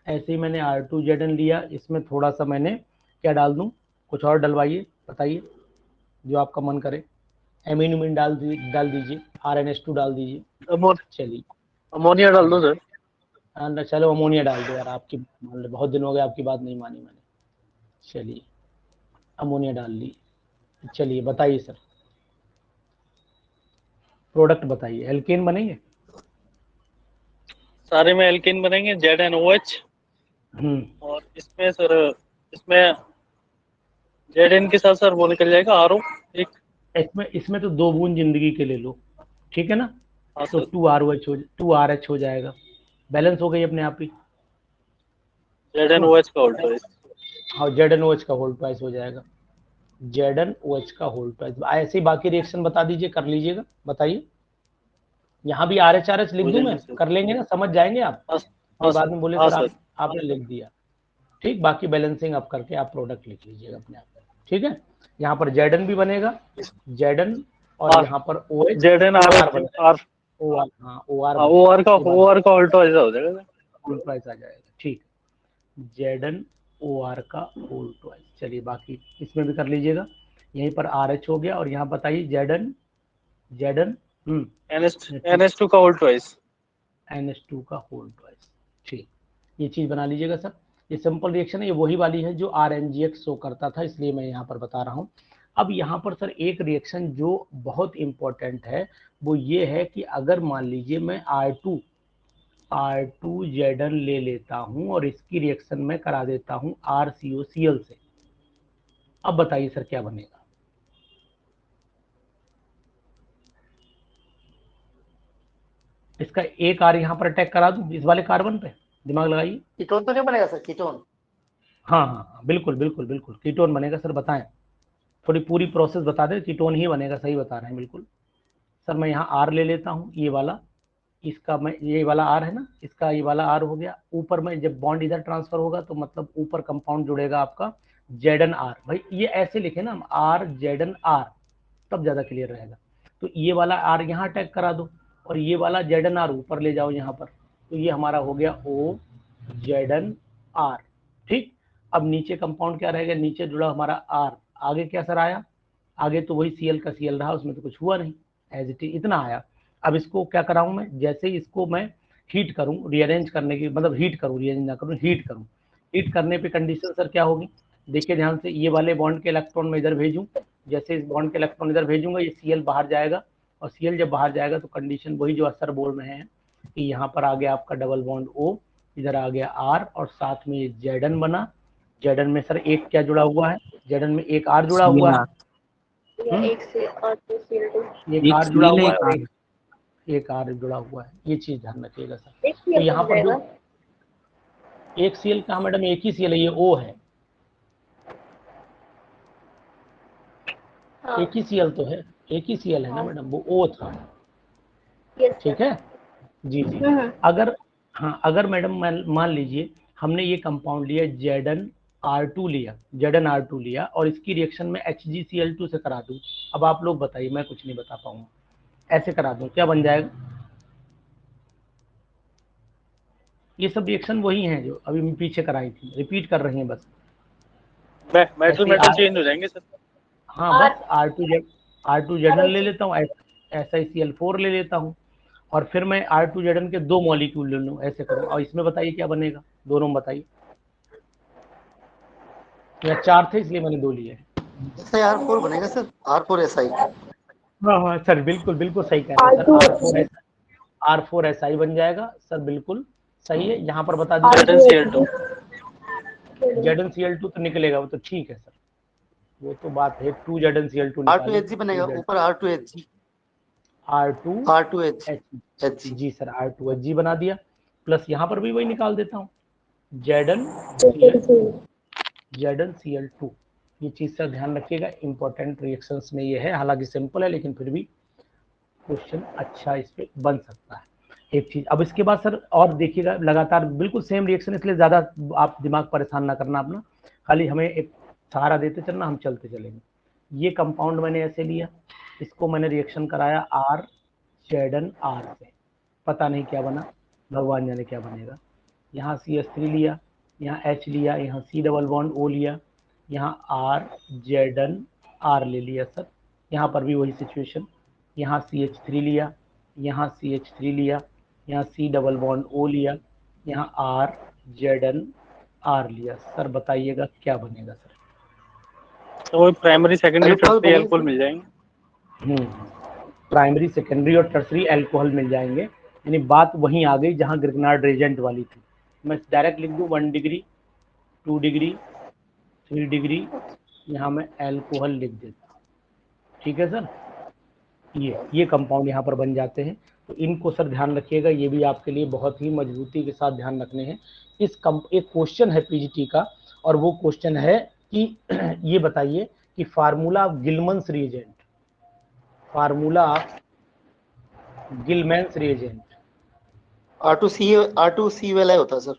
ऐसे ही मैंने R2Zn लिया, इसमें थोड़ा सा मैंने क्या डाल दूं, कुछ और डलवाइए, बताइए जो आपका मन करे। एमिनोमिन डाल दीजिए, RNH2 डाल दीजिए। चलिए अमोनिया डाल दो सर। चलो अमोनिया डाल दो यार, आपकी मान लो, बहुत दिन हो गए आपकी बात नहीं मानी मैंने। चलिए अमोनिया डाल ली। चलिए बताइए सर, प्रोडक्ट बताइए, एल्केन बनेंगे। सारे में एल्केन बनेंगे ZnOH। और इसमें सर, इसमें Zn के साथ सर वो निकल जाएगा RO एक। इसमें तो 2 बूंद जिंदगी के ले लो, ठीक है ना। हाँ तो सर, 2RH हो जाएगा, बैलेंस हो गई अपने आप ही। ZnOH का होल ट्वाइस। हाँ, ZnOH का होल ट्वाइस हो जाएगा, ZnOH का होल ट्वाइस। ऐसे ही बाकी रिएक्शन बता दीजिए, कर लीजिएगा, बताइए। यहाँ भी RH लिख हो दूं जाएंगे मैं, सर। कर लेंगे ना, समझ जाएंगे आप। हाँ ये हाँ बाद सर, में बोले हाँ सर सर, आपने लिख दिया, ठीक। बाकी बैलेंसिंग आप करके आप प्रोडक्ट लिख लीजिएगा अपने आप, ठीक है। यहाँ पर Zn भी बनेगा, Zn, और आर यहाँ पर OH OR ZnRH बनेगा, आर। OR, हाँ OR हाँ, बनेगा, OR का ये बात होल ट्वाइस हो जाएगा सर। होल ट्वाइस आ जाएगा, ठीक। Zn OR का होल ट्वाइस। चलिए बाकी इसमें भी कर लीजिएगा। यहीं पर RH हो गया, और यहाँ बताइए Zn NH2 का होल ट्वाइस। NH2 का होल ट्वाइस, ठीक। ये चीज बना लीजिएगा सर। ये सिंपल रिएक्शन है, ये वही वाली है जो RNGX शो करता था, इसलिए मैं यहाँ पर बता रहा हूँ। अब यहाँ पर सर एक रिएक्शन जो बहुत इंपॉर्टेंट है वो ये है कि अगर मान लीजिए मैं R2Zn ले लेता हूँ और इसकी रिएक्शन में करा देता हूँ RCOCl से, अब बताइए सर क्या बनेगा। इसका एक R यहाँ पर अटैक करा दूं इस वाले कार्बन पे, दिमाग लगाइए। कीटोन तो नहीं बनेगा सर, कीटोन? हाँ हाँ हाँ, बिल्कुल बिल्कुल बिल्कुल कीटोन बनेगा सर, बताएं, थोड़ी पूरी प्रोसेस बता दें। कीटोन ही बनेगा, सही बता रहे हैं बिल्कुल सर। मैं यहाँ R ले लेता हूँ, ये वाला, इसका मैं, ये वाला R है ना, इसका ये वाला R हो गया। ऊपर में जब बॉन्ड इधर ट्रांसफर होगा तो मतलब ऊपर कंपाउंड जुड़ेगा आपका ZnR। भाई ये ऐसे लिखे ना हम, RZnR, तब ज्यादा क्लियर रहेगा। तो ये वाला R यहाँ अटैक करा दो, और ये वाला ZnR ऊपर ले जाओ यहाँ पर, तो ये हमारा हो गया OZnR, ठीक। अब नीचे कंपाउंड क्या रहेगा, नीचे जुड़ा हमारा R, आगे क्या सर आया, आगे तो वही Cl का Cl रहा, उसमें तो कुछ हुआ नहीं, एज इट इज इतना आया। अब इसको क्या कराऊं मैं, जैसे ही इसको मैं हीट करूं, रीअरेंज करने की मतलब हीट करूं, रीअरेंज ना करूं, हीट करूं, हीट करने पे कंडीशन सर क्या होगी, देखिए ध्यान से। ये वाले बॉन्ड के इलेक्ट्रॉन में इधर भेजूं, जैसे इस बॉन्ड के इलेक्ट्रॉन इधर भेजूंगा, ये Cl बाहर जाएगा, और Cl जब बाहर जाएगा तो कंडीशन वही जो असर बोल रहे हैं कि यहाँ पर आ गया आपका डबल बॉन्ड O, इधर आ गया R, और साथ में Zn बना। Zn में सर एक क्या जुड़ा हुआ है, Zn में एक R जुड़ा हुआ है, एक से और दो CO2, एक एक R जुड़ा सीएल हुआ है, एक और आर। एक R जुड़ा हुआ है। ये चीज ध्यान रखिएगा सर। एक तो CO यहाँ बन पर जो जाएगा। एक Cl कहा मैडम, एक ही Cl है, ये O है, हाँ, एक ही Cl तो है, एक ही Cl है ना मैडम, वो O था, यस सर। ठीक है जी जी। हम्म, अगर, हाँ अगर मैडम मान लीजिए हमने ये कंपाउंड लिया ZnR2 लिया, ZnR2 लिया, और इसकी रिएक्शन में HgCl2 से करा दूं, अब आप लोग बताइए, मैं कुछ नहीं बता पाऊंगा, ऐसे करा दूं क्या बन जाएगा। ये सब रिएक्शन वही हैं जो अभी मैं पीछे कराई थी, रिपीट कर रही हैं बस। मेटल ऐसे ही मेटल चेंज हो जाएंगे सर। हाँ बस R2Zn ले लेता हूँ, SiCl4 ले लेता हूँ, और फिर मैं R2Zn के 2 मॉलिक्यूल ले लूँ, ऐसे करूँ। और इसमें बताइए क्या बनेगा, दोनों में बताइए, या 4 थे इसलिए मैंने 2 लिए। SiR4 बनेगा सर, R4Si। हाँ हाँ सर, बिल्कुल बिल्कुल सही कह रहे हैं सर, R4Si बन जाएगा सर, बिल्कुल सही है। यहाँ पर बता दीजिए ZnCl2। ZnCl2 तो निकलेगा, वो तो ठीक है सर, वो तो बात है, 2ZnCl2 निकालें, R2Hg बनेगा, ऊपर R2Hg, R2H, R2Hg। जी सर, R2Hg बना दिया, प्लस यहाँ पर भी वही निकाल देता हूँ, ZnCl2। ये चीज सर ध्यान रखिएगा, इंपॉर्टेंट रिएक्शंस में ये है, हालांकि सिंपल है लेकिन फिर भी क्वेश्चन अच्छा इस पे बन सकता है। एक चीज, अब इसके बाद सर और देखिएगा, लगातार बिल्कुल सेम रिएक्शन, इसलिए ज्यादा आप दिमाग परेशान ना करना अपना, खाली हमें एक सहारा देते चलना, हम चलते चलेंगे। ये कंपाउंड मैंने ऐसे लिया, इसको मैंने रिएक्शन कराया RZnR से, पता नहीं क्या बना, भगवान जाने क्या बनेगा। यहाँ CH3 लिया, यहाँ H लिया, यहाँ C डबल बॉन्ड O लिया, यहाँ RZnR ले लिया सर। यहाँ पर भी वही सिचुएशन, यहाँ CH3 लिया, यहाँ CH3 लिया, यहाँ C डबल बॉन्ड O लिया, यहाँ RZnR लिया। सर बताइएगा क्या बनेगा सर। तो वो प्राइमरी सेकेंडरी टर्टियरी अल्कोहल मिल जाएंगे। प्राइमरी सेकेंडरी और टर्सरी अल्कोहल मिल जाएंगे, यानी बात वहीं आ गई जहां ग्रिग्नार्ड रेजेंट वाली थी। मैं डायरेक्ट लिख दूं 1 डिग्री, 2 डिग्री, 3 डिग्री, यहाँ मैं अल्कोहल लिख देता हूँ, ठीक है सर। ये कंपाउंड यहाँ पर बन जाते हैं। तो इनको सर ध्यान रखिएगा, ये भी आपके लिए बहुत ही मजबूती के साथ ध्यान रखने हैं। एक क्वेश्चन है पीजीटी का, और वो क्वेश्चन है कि ये बताइए कि formula of Gilman's reagent, formula of Gilman's reagent. R2C वाला होता है सर,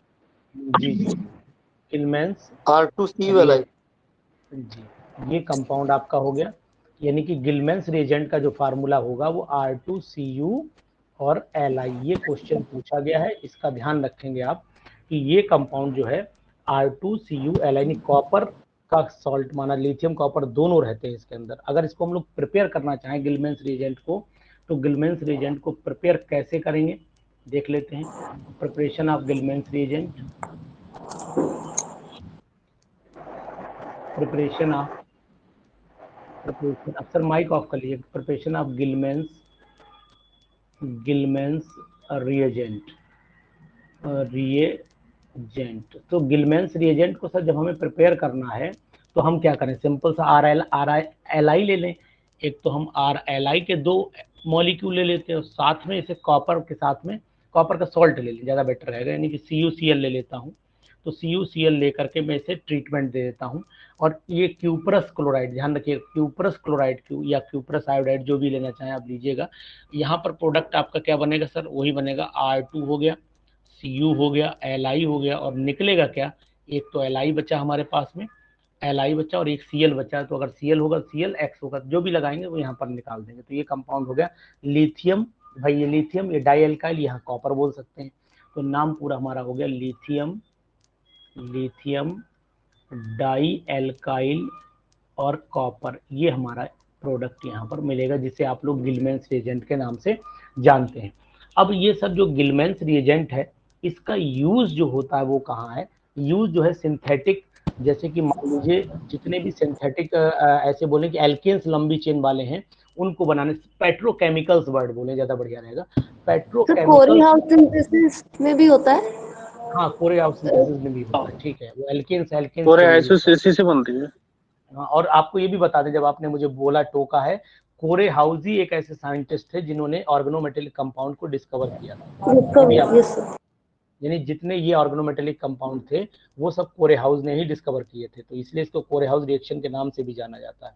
जी जी, गिलमैन्स R2C वाला है। जी, ये कंपाउंड आपका हो गया, यानी कि गिलमैन्स रिएजेंट का जो फार्मूला होगा वो R2Cu और Li। ये क्वेश्चन पूछा गया है, इसका ध्यान रखेंगे आप कि ये कंपाउंड जो है R2Cu Li, यानी कॉपर का सॉल्ट माना, लिथियम कॉपर दोनों रहते हैं इसके अंदर। अगर इसको हम लोग प्रिपेयर करना चाहें गिलमैन्स रिएजेंट को, तो गिलमैन्स रिएजेंट को प्रिपेयर कैसे करेंगे देख लेते हैं। Preparation of Gilman's reagent, preparation of sir mike off कर लीजिए। प्रिपरेशन ऑफ गिलमैन्स रिएजेंट, तो गिलमैन्स रिएजेंट को सर जब हमें प्रिपेयर करना है तो हम क्या करें, सिंपल सा RLI ले लें। एक तो हम RLI के 2 मॉलिक्यूल ले लेते हैं, और साथ में इसे कॉपर के साथ में कॉपर का सॉल्ट ले लें, ज़्यादा बेटर रहेगा, यानी कि CuCl ले लेता हूँ। तो CuCl लेकर के मैं इसे ट्रीटमेंट दे देता हूँ। और ये क्यूपरस क्लोराइड, ध्यान रखिए क्यूपरस क्लोराइड या क्यूपरस आयोडाइड जो भी लेना चाहें आप लीजिएगा। यहाँ पर प्रोडक्ट आपका क्या बनेगा सर, वही बनेगा R2 हो गया, Cu हो गया, Li हो गया, और निकलेगा क्या, एक तो Li बचा हमारे पास में, Li बचा, और एक Cl बचा। तो अगर Cl होगा, ClX होगा, जो भी लगाएंगे वो यहाँ पर निकाल देंगे। तो ये कंपाउंड हो गया लिथियम, भाई ये लिथियम, ये डाई एल्काइल, यहाँ कॉपर बोल सकते हैं। तो नाम पूरा हमारा हो गया लिथियम डाई एल्काइल और कॉपर। ये हमारा प्रोडक्ट यहाँ पर मिलेगा, जिसे आप लोग गिलमैन्स रिएजेंट के नाम से जानते हैं। अब ये सब जो गिलमैन्स रिएजेंट है, इसका यूज जो होता है वो कहाँ है, यूज जो है सिंथेटिक, जैसे कि मान लीजिए जितने भी सिंथेटिक ऐसे बोले कि एल्केन्स लंबी चेन वाले हैं, उनको बनाने, पेट्रोकेमिकल्स वर्ड बोले ज़्यादा बढ़िया रहेगा, पेट्रोकेमिकल्स में भी होता है। हाँ, कोरेहाउस सिंथेसिस में भी होता है, ठीक है, वो एल्केन्स कोरेहाउस इसी से बनती है। हाँ, और आपको ये भी बता दें, जब आपने मुझे बोला टोका है, कोरेहाउसी एक ऐसे साइंटिस्ट थे जिन्होंने ऑर्गेनोमेटेलिक कंपाउंड को डिस्कवर किया था। यानी जितने ये ऑर्गेनोमेटेलिक कंपाउंड थे वो सब कोरेहाउस ने ही डिस्कवर किए थे, तो इसलिए इसको कोरेहाउस रिएक्शन के नाम से भी जाना जाता है।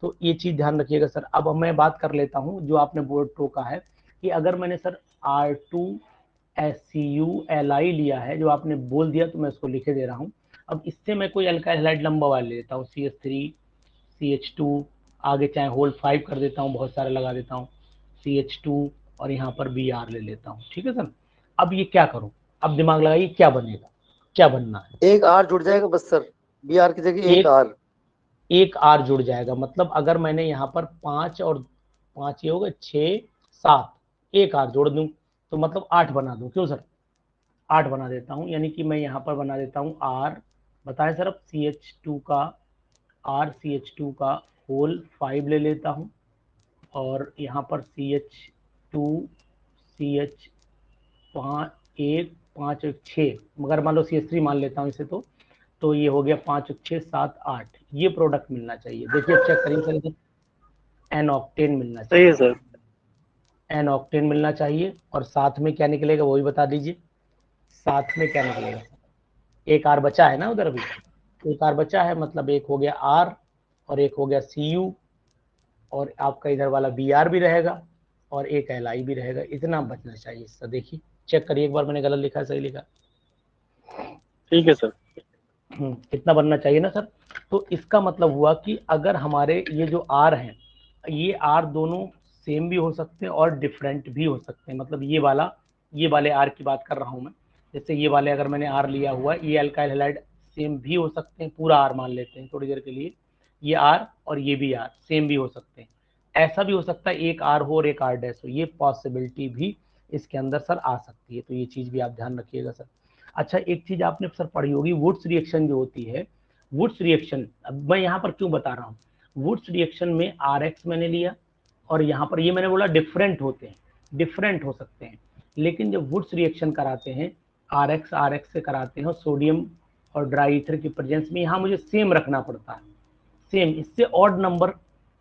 तो ये चीज ध्यान रखिएगा सर। अब मैं बात कर लेता हूँ, जो आपने बोर्ड टोका है कि अगर मैंने सर R2SCuLi लिया है, जो आपने बोल दिया, तो मैं उसको लिखे दे रहा हूँ। अब इससे मैं कोई अल्काइल हैलाइड लंबा वाला ले लेता हूँ, CH3 CH2, आगे चाहे होल 5 कर देता हूँ, बहुत सारे लगा देता हूँ, CH2, और यहाँ पर Br ले लेता हूँ, ठीक है सर। अब ये क्या करूँ, अब दिमाग लगाइए क्या बनेगा, क्या बनना है। एक R जुड़ जाएगा बस सर, Br की जगह एक R जुड़ जाएगा। मतलब अगर मैंने यहाँ पर 5 और 5 ये होगा 6 7, एक R जोड़ दूं तो मतलब 8 बना दूं, क्यों सर, 8 बना देता हूं। यानी कि मैं यहाँ पर बना देता हूँ R, बताएं सर, अब CH2 का होल 5 ले लेता हूँ, और यहाँ पर CH2 CH 5 1 5 1 6, मगर मान लो CH3 मान लेता हूँ इसे, तो ये हो गया 5 6 7 8, ये प्रोडक्ट मिलना चाहिए। देखिए चेक करिए सर, एन ऑक्टेन मिलना चाहिए, सही है सर, एन ऑक्टेन मिलना चाहिए। और साथ में क्या निकलेगा वो भी बता दीजिए, साथ में क्या निकलेगा। एक R बचा है ना उधर, अभी एक R बचा है, मतलब एक हो गया R और एक हो गया Cu, और आपका इधर वाला Br भी रहेगा और एक Li भी रहेगा, इतना बचना चाहिए इसका। देखिए चेक करिए एक बार, मैंने गलत लिखा है सही लिखा, ठीक है सर। इतना बनना चाहिए ना सर। तो इसका मतलब हुआ कि अगर हमारे ये जो R हैं, ये R दोनों सेम भी हो सकते हैं और डिफरेंट भी हो सकते हैं। मतलब ये वाले R की बात कर रहा हूँ मैं, जैसे ये वाले अगर मैंने R लिया हुआ है, ये अल्काइल हैलाइड सेम भी हो सकते हैं, पूरा R मान लेते हैं थोड़ी देर के लिए, ये R और ये भी R सेम भी हो सकते हैं। ऐसा भी हो सकता है एक R हो और एक R डैश हो, ये पॉसिबिलिटी भी इसके अंदर सर आ सकती है। तो ये चीज़ भी आप ध्यान रखिएगा सर। अच्छा, एक चीज़ आपने सर पढ़ी होगी, वुड्स रिएक्शन जो होती है, वुड्स रिएक्शन, अब मैं यहाँ पर क्यों बता रहा हूँ, वुड्स रिएक्शन में RX मैंने लिया, और यहाँ पर ये मैंने बोला डिफरेंट होते हैं, डिफरेंट हो सकते हैं, लेकिन जब वुड्स रिएक्शन कराते हैं RX से कराते हैं, सोडियम और ड्राई ईथर की प्रेजेंस में, यहाँ मुझे सेम रखना पड़ता है, सेम। इससे odd number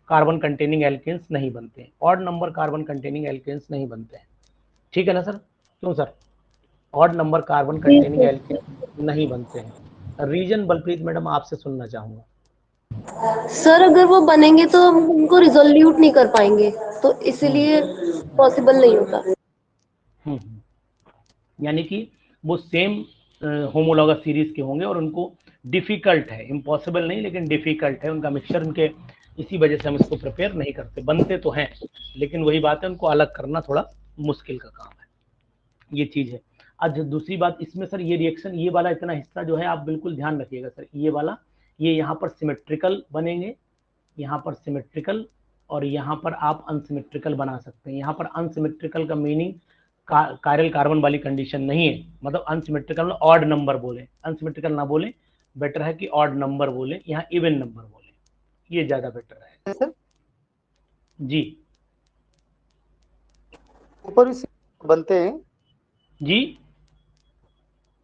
carbon containing alkenes नहीं बनते हैं, odd number carbon containing alkenes नहीं बनते हैं। ठीक है ना सर? क्यों sir? Odd number carbon containing alkene नहीं बनते हैं। रीजन बलप्रीत मैडम आपसे सुनना चाहूंगा। सर अगर वो बनेंगे तो हम उनको रिजोल्यूट नहीं कर पाएंगे, तो इसीलिए पॉसिबल नहीं होता। यानी कि वो सेम होमोलॉगस सीरीज के होंगे और उनको डिफिकल्ट है, इम्पॉसिबल नहीं लेकिन डिफिकल्ट है उनका मिक्सचर, उनके इसी वजह से हम इसको प्रिपेयर नहीं करते। बनते तो हैं लेकिन वही बात है, उनको अलग करना थोड़ा मुश्किल का काम है, ये चीज है। आज दूसरी बात इसमें सर, ये रिएक्शन, ये वाला इतना हिस्सा जो है आप बिल्कुल ध्यान रखिएगा सर, ये वाला, ये यहाँ पर सिमेट्रिकल बनेंगे, यहाँ पर सिमेट्रिकल, और यहाँ पर आप अनसिमेट्रिकल बना सकते हैं। यहाँ पर अनसिमेट्रिकल का मीनिंग कायरल कार्बन वाली कंडीशन नहीं है, मतलब अनसिमेट्रिकल में ऑड नंबर बोले, अनसिमेट्रिकल ना बोले, बेटर है कि ऑड नंबर बोले, यहाँ इवन नंबर बोले, ये ज्यादा बेटर है जी। ऊपर भी बनते हैं जी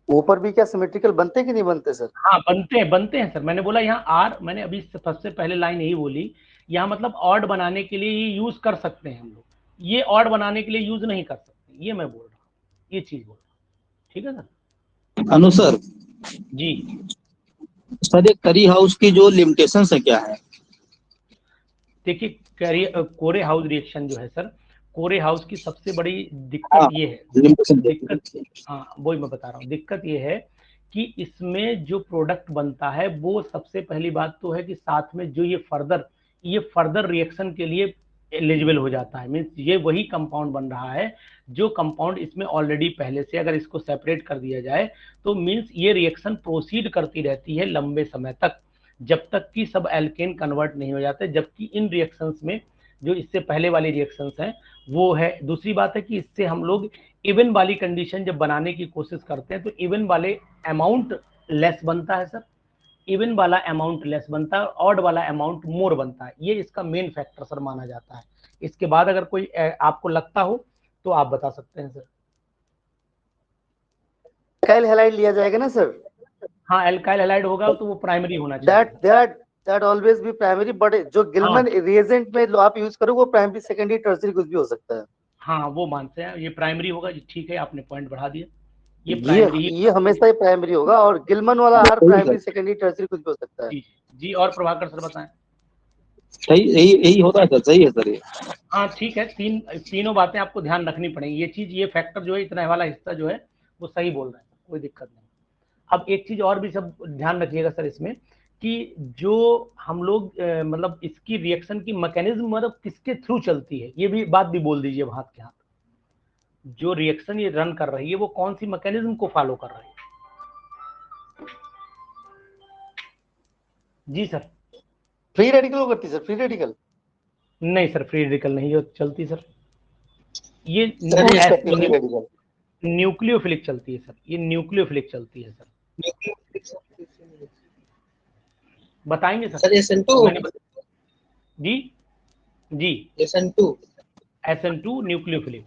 ऊपर भी क्या सिमेट्रिकल बनते हैं कि नहीं बनते सर? हाँ बनते हैं सर। मैंने बोला यहाँ आर, मैंने अभी सबसे पहले लाइन यही बोली, यहाँ मतलब ऑड बनाने के लिए ये यूज कर सकते हैं हम लोग, ये ऑड बनाने के लिए यूज नहीं कर सकते, ये मैं बोल रहा हूँ, ये चीज बोल रहा हूँ। ठीक है सर? अनु सर जी सर, एक करी हाउस की जो लिमिटेशन है क्या है? देखिए, कोरे हाउस रिएक्शन जो है सर, कोरे हाउस की सबसे बड़ी दिक्कत ये है, दिक्कत, हाँ वही मैं बता रहा हूँ, दिक्कत ये है कि इसमें जो प्रोडक्ट बनता है वो सबसे पहली बात तो है कि साथ में जो ये फर्दर रिएक्शन के लिए एलिजिबल हो जाता है, मीन्स ये वही कंपाउंड बन रहा है जो कंपाउंड इसमें ऑलरेडी पहले से, अगर इसको सेपरेट कर दिया जाए तो मीन्स ये रिएक्शन प्रोसीड करती रहती है लंबे समय तक, जब तक कि सब एल्केन कन्वर्ट नहीं हो जाते। जबकि इन रिएक्शंस में जो इससे पहले वाली रिएक्शंस हैं वो है, दूसरी बात है कि इससे हम लोग इवन वाली कंडीशन जब बनाने की कोशिश करते हैं तो इवन वाले अमाउंट लेस बनता है सर, इवन वाला अमाउंट लेस बनता है, ऑड वाला अमाउंट मोर बनता है, ये इसका मेन फैक्टर सर माना जाता है। इसके बाद अगर कोई आपको लगता हो तो आप बता सकते हैं सर। एल्काइल हैलाइड लिया जाएगा ना सर? हाँ एल्काइल हैलाइड होगा तो वो प्राइमरी होना चाहिए। That always be primary, but जो गिलमन रिएजेंट में आप यूज करो वो प्राइमरी सेकेंडरी टर्सरी कुछ भी हो सकता है। हाँ वो मानते हैं, ये प्राइमरी होगा जी, ठीक है आपने पॉइंट बढ़ा दिया, ये हमेशा ही प्राइमरी होगा, और गिलमन वाला आर प्राइमरी सेकेंडरी टर्सरी कुछ भी हो सकता है। जी और प्रभाकर सर बताएं। सही, यही होता है सर, सही है सर ये। हाँ ठीक है, तीनों बातें आपको ध्यान रखनी पड़ेंगी, ये चीज, ये फैक्टर जो है, इतना वाला हिस्सा जो है वो सही बोल रहे हैं, कोई दिक्कत नहीं। अब एक चीज और भी सब ध्यान रखिएगा सर इसमें, कि जो हम लोग मतलब इसकी रिएक्शन की मैकेनिज्म मतलब किसके थ्रू चलती है, ये भी बात भी बोल दीजिए हाथ के हाथ, जो रिएक्शन ये रन कर रही है वो कौन सी मैकेनिज्म को फॉलो कर रही है। जी सर। फ्री रेडिकल करती सर? फ्री रेडिकल नहीं सर, फ्री रेडिकल नहीं जो चलती सर, ये न्यूक्लियोफिलिक चलती है सर, ये न्यूक्लियोफिलिक चलती है सर। बताएंगे सर? SN2 जी जी SN2 न्यूक्लियोफिलिक।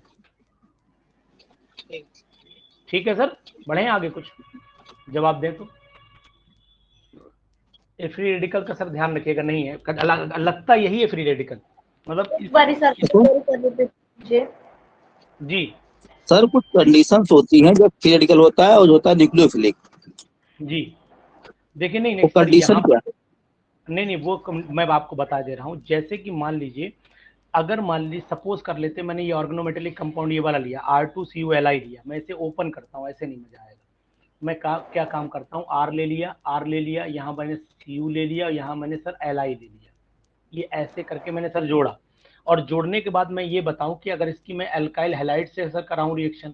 ठीक है सर, बढ़े आगे, कुछ जवाब दें तो। फ्री रेडिकल का सर ध्यान रखिएगा, नहीं है, लगता यही है फ्री रेडिकल, मतलब जी सर कुछ कंडीशंस होती हैं जब फ्री रेडिकल होता है और होता है न्यूक्लियोफिलिक। जी देखिए, नहीं कंडीशन क्या है? नहीं वो मैं आपको बता दे रहा हूँ। जैसे कि मान लीजिए, अगर मान लीजिए सपोज कर लेते, मैंने ये ऑर्गेनोमेटेलिक कंपाउंड ये वाला लिया, R2CuLi लिया, मैं इसे ओपन करता हूँ, ऐसे नहीं मजा आएगा। मैं क्या काम करता हूँ, R ले लिया, यहाँ मैंने Cu ले लिया, यहाँ मैंने सर Li ले लिया, ये ऐसे करके मैंने सर जोड़ा, और जोड़ने के बाद मैं ये बताऊं कि अगर इसकी मैं अल्काइल हैलाइड से सर कराऊं रिएक्शन,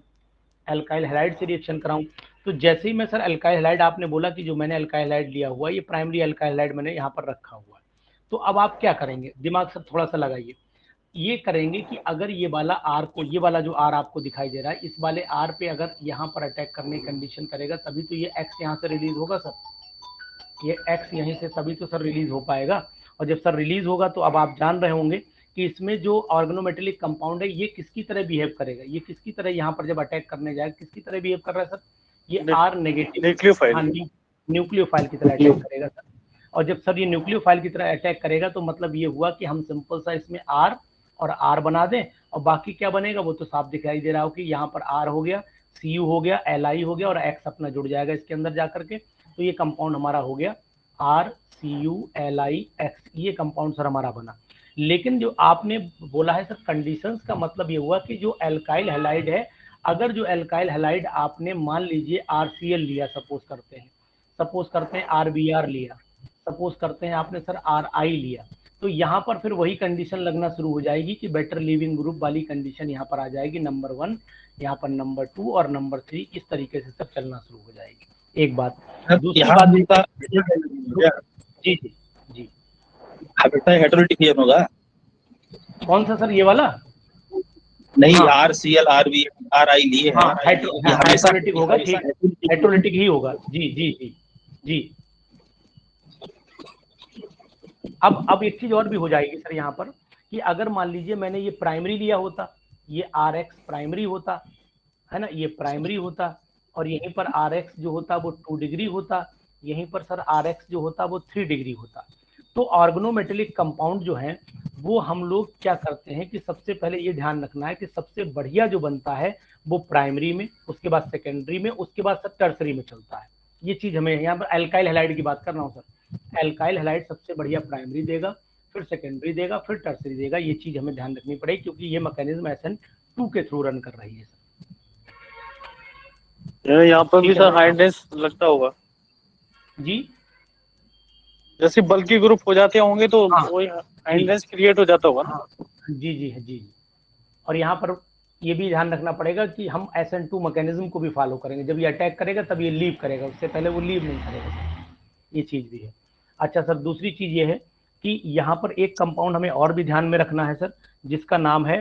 अल्काइल हैलाइड से रिएक्शन कराऊं, तो जैसे ही मैं सर अल्काइल हैलाइड, आपने बोला कि जो मैंने अल्काइल हैलाइड लिया हुआ, ये प्राइमरी अल्काइल हैलाइड मैंने यहाँ पर रखा हुआ है, तो अब आप क्या करेंगे, दिमाग से थोड़ा सा लगाइए, ये करेंगे कि अगर ये वाला R को, ये वाला जो R आपको दिखाई दे रहा है, इस वाले R पे अगर यहाँ पर अटैक करने की कंडीशन करेगा, तभी तो ये X यहाँ से रिलीज होगा सर, ये X यहीं से तभी तो सर रिलीज हो पाएगा। और जब सर रिलीज होगा तो अब आप जान रहे होंगे कि इसमें जो ऑर्गेनोमेटेलिक कंपाउंड है ये किसकी तरह बिहेव करेगा, ये किसकी तरह यहाँ पर जब अटैक करने जाएगा किसकी तरह बिहेव कर रहा है सर, ये R नेगेटिव न्यूक्लियोफाइल की तरह अटैक करेगा सर। और जब सर ये न्यूक्लियोफाइल की तरह अटैक करेगा तो मतलब ये हुआ कि हम सिंपल सा इसमें R और R बना दें, और बाकी क्या बनेगा वो तो साफ दिखाई दे रहा हो कि यहाँ पर R हो गया, Cu हो गया, Li हो गया, और X अपना जुड़ जाएगा इसके अंदर जाकर के। तो ये कंपाउंड हमारा हो गया RCu Li X, ये कंपाउंड सर हमारा बना। लेकिन जो आपने बोला है सर कंडीशंस का मतलब ये हुआ कि जो एल्काइल हैलाइड है, अगर जो एल्काइल हैलाइड आपने मान लीजिए RCl लिया, सपोज करते हैं RBr लिया, सपोज करते हैं आपने सर RI लिया, तो यहाँ पर फिर वही कंडीशन लगना शुरू हो जाएगी कि बेटर लिविंग ग्रुप वाली कंडीशन यहाँ पर आ जाएगी, नंबर 1, यहाँ पर नंबर 2 और नंबर 3, इस तरीके से सब चलना शुरू हो जाएगी। एक बात। दूसरी बात जी जी जी हेटेरोटिक होगा कौन सा सर, ये वाला नहीं, हाँ। RCl RB RI लिए हाँ, हाइड्रोलिटिक होगा, ठीक, हाइड्रोलिटिक ही होगा। जी जी जी जी। अब एक चीज और भी हो जाएगी सर यहाँ पर कि अगर मान लीजिए मैंने ये प्राइमरी लिया होता, ये RX प्राइमरी होता है ना, ये प्राइमरी होता, और यहीं पर RX जो होता वो 2 डिग्री होता, यहीं पर सर RX जो होता वो 3 डिग्री होता। तो ऑर्गेनोमेटेलिक कंपाउंड जो है वो हम लोग क्या करते हैं कि सबसे पहले ये ध्यान रखना है कि सबसे बढ़िया जो बनता है वो प्राइमरी में, उसके बाद सेकेंडरी में, उसके बाद सर टर्सरी में चलता है। ये चीज हमें यहाँ पर एल्काइल हैलाइड की बात कर रहा हूँ सर, एल्काइल हैलाइड सबसे बढ़िया प्राइमरी देगा, फिर सेकेंडरी देगा, फिर टर्सरी देगा। ये चीज हमें ध्यान रखनी पड़ेगी क्योंकि ये मैकेनिज्म SN2 के थ्रू रन कर रही है सर। यहाँ पर भी सर हाइड्रेस लगता होगा जी, जैसे बल्कि ग्रुप हो जाते होंगे तो हाँ, वही हाइड्रेस क्रिएट हो जाता होगा ना। हाँ, जी जी जी। और यहाँ पर ये भी ध्यान रखना पड़ेगा कि हम SN2 मैकेनिज्म को भी फॉलो करेंगे, जब ये अटैक करेगा तब ये लीव करेगा, उससे पहले वो लीव नहीं करेगा, ये चीज भी है। अच्छा सर, दूसरी चीज ये है कि यहाँ पर एक कंपाउंड हमें और भी ध्यान में रखना है सर, जिसका नाम है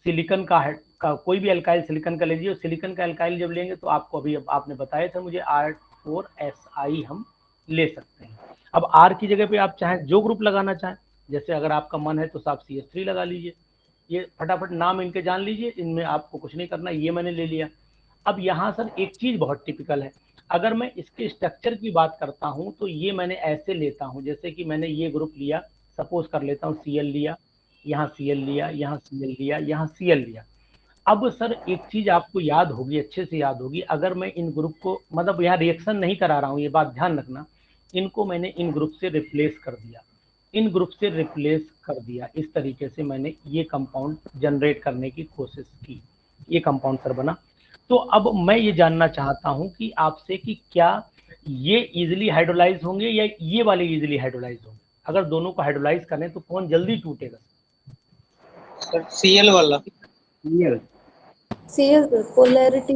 सिलिकन का कोई भी एल्काइल सिलिकन का लीजिए। सिलिकन का एल्काइल जब लेंगे तो आपको अभी आपने बताया था मुझे R4SI हम ले सकते हैं। अब R की जगह पे आप चाहें जो ग्रुप लगाना चाहें, जैसे अगर आपका मन है तो आप CH3 लगा लीजिए। ये फटाफट नाम इनके जान लीजिए, इनमें आपको कुछ नहीं करना, ये मैंने ले लिया। अब यहाँ सर एक चीज बहुत टिपिकल है, अगर मैं इसके स्ट्रक्चर की बात करता हूं तो ये मैंने ऐसे लेता हूं, जैसे कि मैंने ये ग्रुप लिया, सपोज कर लेता हूं Cl लिया, यहाँ Cl लिया, यहाँ Cl लिया, यहाँ Cl लिया। अब सर एक चीज आपको याद होगी, अच्छे से याद होगी, अगर मैं इन ग्रुप को मतलब यहाँ रिएक्शन नहीं करा रहा हूँ, ये बात ध्यान रखना, इनको मैंने इन ग्रुप से रिप्लेस कर दिया, इन ग्रुप से रिप्लेस कर दिया, इस तरीके से मैंने ये कंपाउंड जनरेट करने की कोशिश की, ये कंपाउंड सर बना। तो अब मैं ये जानना चाहता हूं कि आपसे कि क्या ये इजीली हाइड्रोलाइज होंगे या ये वाले इजीली हाइड्रोलाइज होंगे? अगर दोनों को हाइड्रोलाइज करें तो कौन जल्दी टूटेगा? सर Cl वाला। Cl polarity.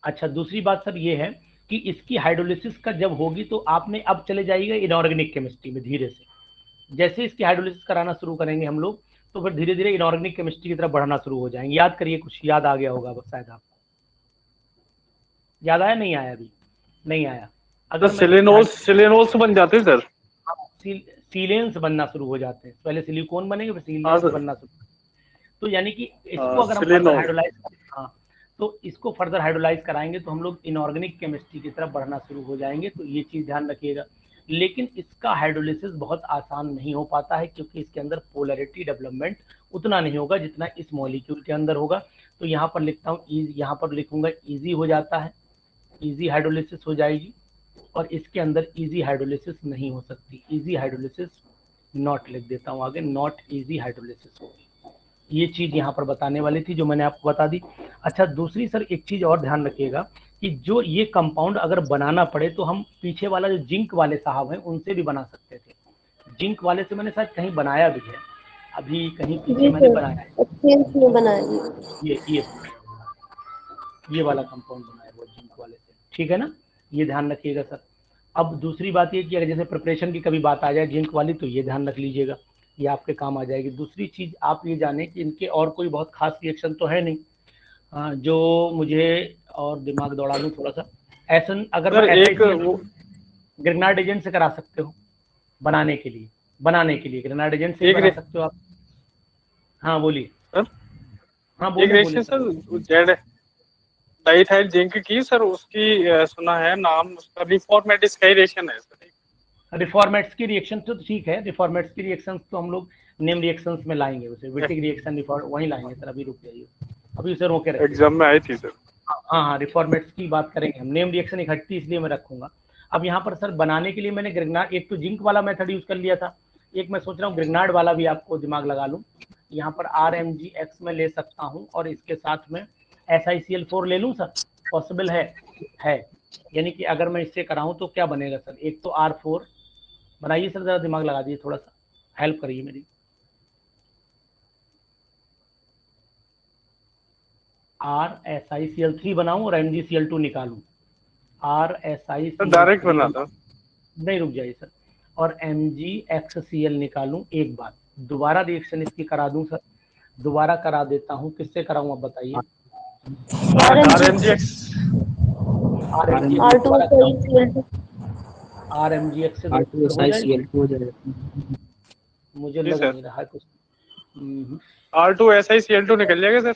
अच्छा, दूसरी बात सर ये है कि इसकी हाइड्रोलिसिस का जब होगी तो आपने अब चले जाइएगा इनऑर्गेनिक केमिस्ट्री में धीरे से। जैसे इसकी हाइड्रोलिसिस कराना शुरू करेंगे हम लोग तो फिर धीरे धीरे इनऑर्गेनिक केमिस्ट्री की तरफ बढ़ना शुरू हो जाएंगे। याद करिए, कुछ याद आ गया होगा शायद आपको, याद आया? नहीं आया? अभी नहीं आया। अगर सिलेनोल्स बन जाते हैं सर, सीलेंस बनना शुरू हो जाते हैं, पहले सिलिकॉन बनेंगे फिर सीलेंस बनना शुरू। तो यानी कि इसको अगर हम फर्दर हाइड्रोलाइज, हाँ, तो इसको फर्दर हाइड्रोलाइज कराएंगे तो हम लोग इनऑर्गेनिक केमिस्ट्री की तरफ बढ़ना शुरू हो जाएंगे, तो ये चीज ध्यान रखिएगा। लेकिन इसका हाइड्रोलिसिस बहुत आसान नहीं हो पाता है क्योंकि इसके अंदर पोलैरिटी डेवलपमेंट उतना नहीं होगा जितना इस मॉलिक्यूल के अंदर होगा। तो यहाँ पर लिखता हूँ, यहाँ पर लिखूंगा इजी हो जाता है, इजी हाइड्रोलिसिस हो जाएगी, और इसके अंदर इजी हाइड्रोलिसिस नहीं हो सकती, इजी हाइड्रोलिसिस नॉट लिख देता हूँ आगे, नॉट इजी हाइड्रोलिसिस होगी। ये चीज यहाँ पर बताने वाली थी जो मैंने आपको बता दी। अच्छा, दूसरी सर एक चीज और ध्यान रखिएगा कि जो ये कंपाउंड अगर बनाना पड़े तो हम पीछे वाला जो जिंक वाले साहब हैं उनसे भी बना सकते थे। जिंक वाले से मैंने शायद कहीं बनाया भी है, अभी कहीं पीछे मैंने बनाया है, ये वाला कंपाउंड बनाया वो जिंक वाले से, ठीक है ना, ये ध्यान रखिएगा सर। अब दूसरी बात ये कि अगर जैसे प्रिपरेशन की कभी बात आ जाए जिंक वाली तो ये ध्यान रख लीजिएगा, ये आपके काम आ जाएगी। दूसरी चीज आप ये जाने कि इनके और कोई बहुत खास रिएक्शन तो है नहीं, जो मुझे और दिमाग दौड़ा दूं थोड़ा सा। ऐसा अगर एक ग्रेनाड एजेंट से करा सकते हो बनाने के लिए ग्रेनाड एजेंट से करा सकते हो आप। हाँ बोलिए सर। हाँ बोलिए सर। डाइथाइल जिंक की सर उसकी सुना है नाम, उसका रिफॉर्मेटिस का रिएक्शन है सर। रिफॉर्मेट्स की रिएक्शन तो ठीक है, रिफॉर्मेट्स की रिएक्शन तो हम लोग नेम रिएक्शंस में लाएंगे उसे, विटिक रिएक्शन वहीं लाएंगे सर, अभी रुक जाइए, अभी उसे रोके रखिए। एग्जाम में आई थी सर। हाँ, रिफॉर्मेट्स की बात करेंगे हम, नेम रिएक्शन एक हटती इसलिए मैं रखूंगा। अब यहाँ पर सर बनाने के लिए मैंने ग्रिग्नार्ड, एक तो जिंक वाला मेथड यूज कर लिया था, एक मैं सोच रहा हूँ ग्रिग्नार्ड वाला भी आपको दिमाग लगा लूँ। यहाँ पर RMgX में ले सकता हूँ और इसके साथ में SiCl4 ले लूँ सर, पॉसिबल है? यानी कि अगर मैं इससे कराऊँ तो क्या बनेगा सर? एक तो R4 बनाइए सर, जरा दिमाग लगा दीजिए, थोड़ा सा हेल्प करिए मेरी। RSiCl3 बनाऊं और MgCl2 निकालूं, RSiCl डायरेक्ट बना दो, नहीं रुक जाइए सर, और MgXCl निकालूं एक बार, दोबारा रिएक्शन इसकी करा दूं सर, दोबारा करा देता हूं, किससे कराऊं आप बताइए? RMgX RMgX से हो जाएगा। मुझे लग नहीं रहा कुछ। R2SiCl2 निकल जाएगा सर।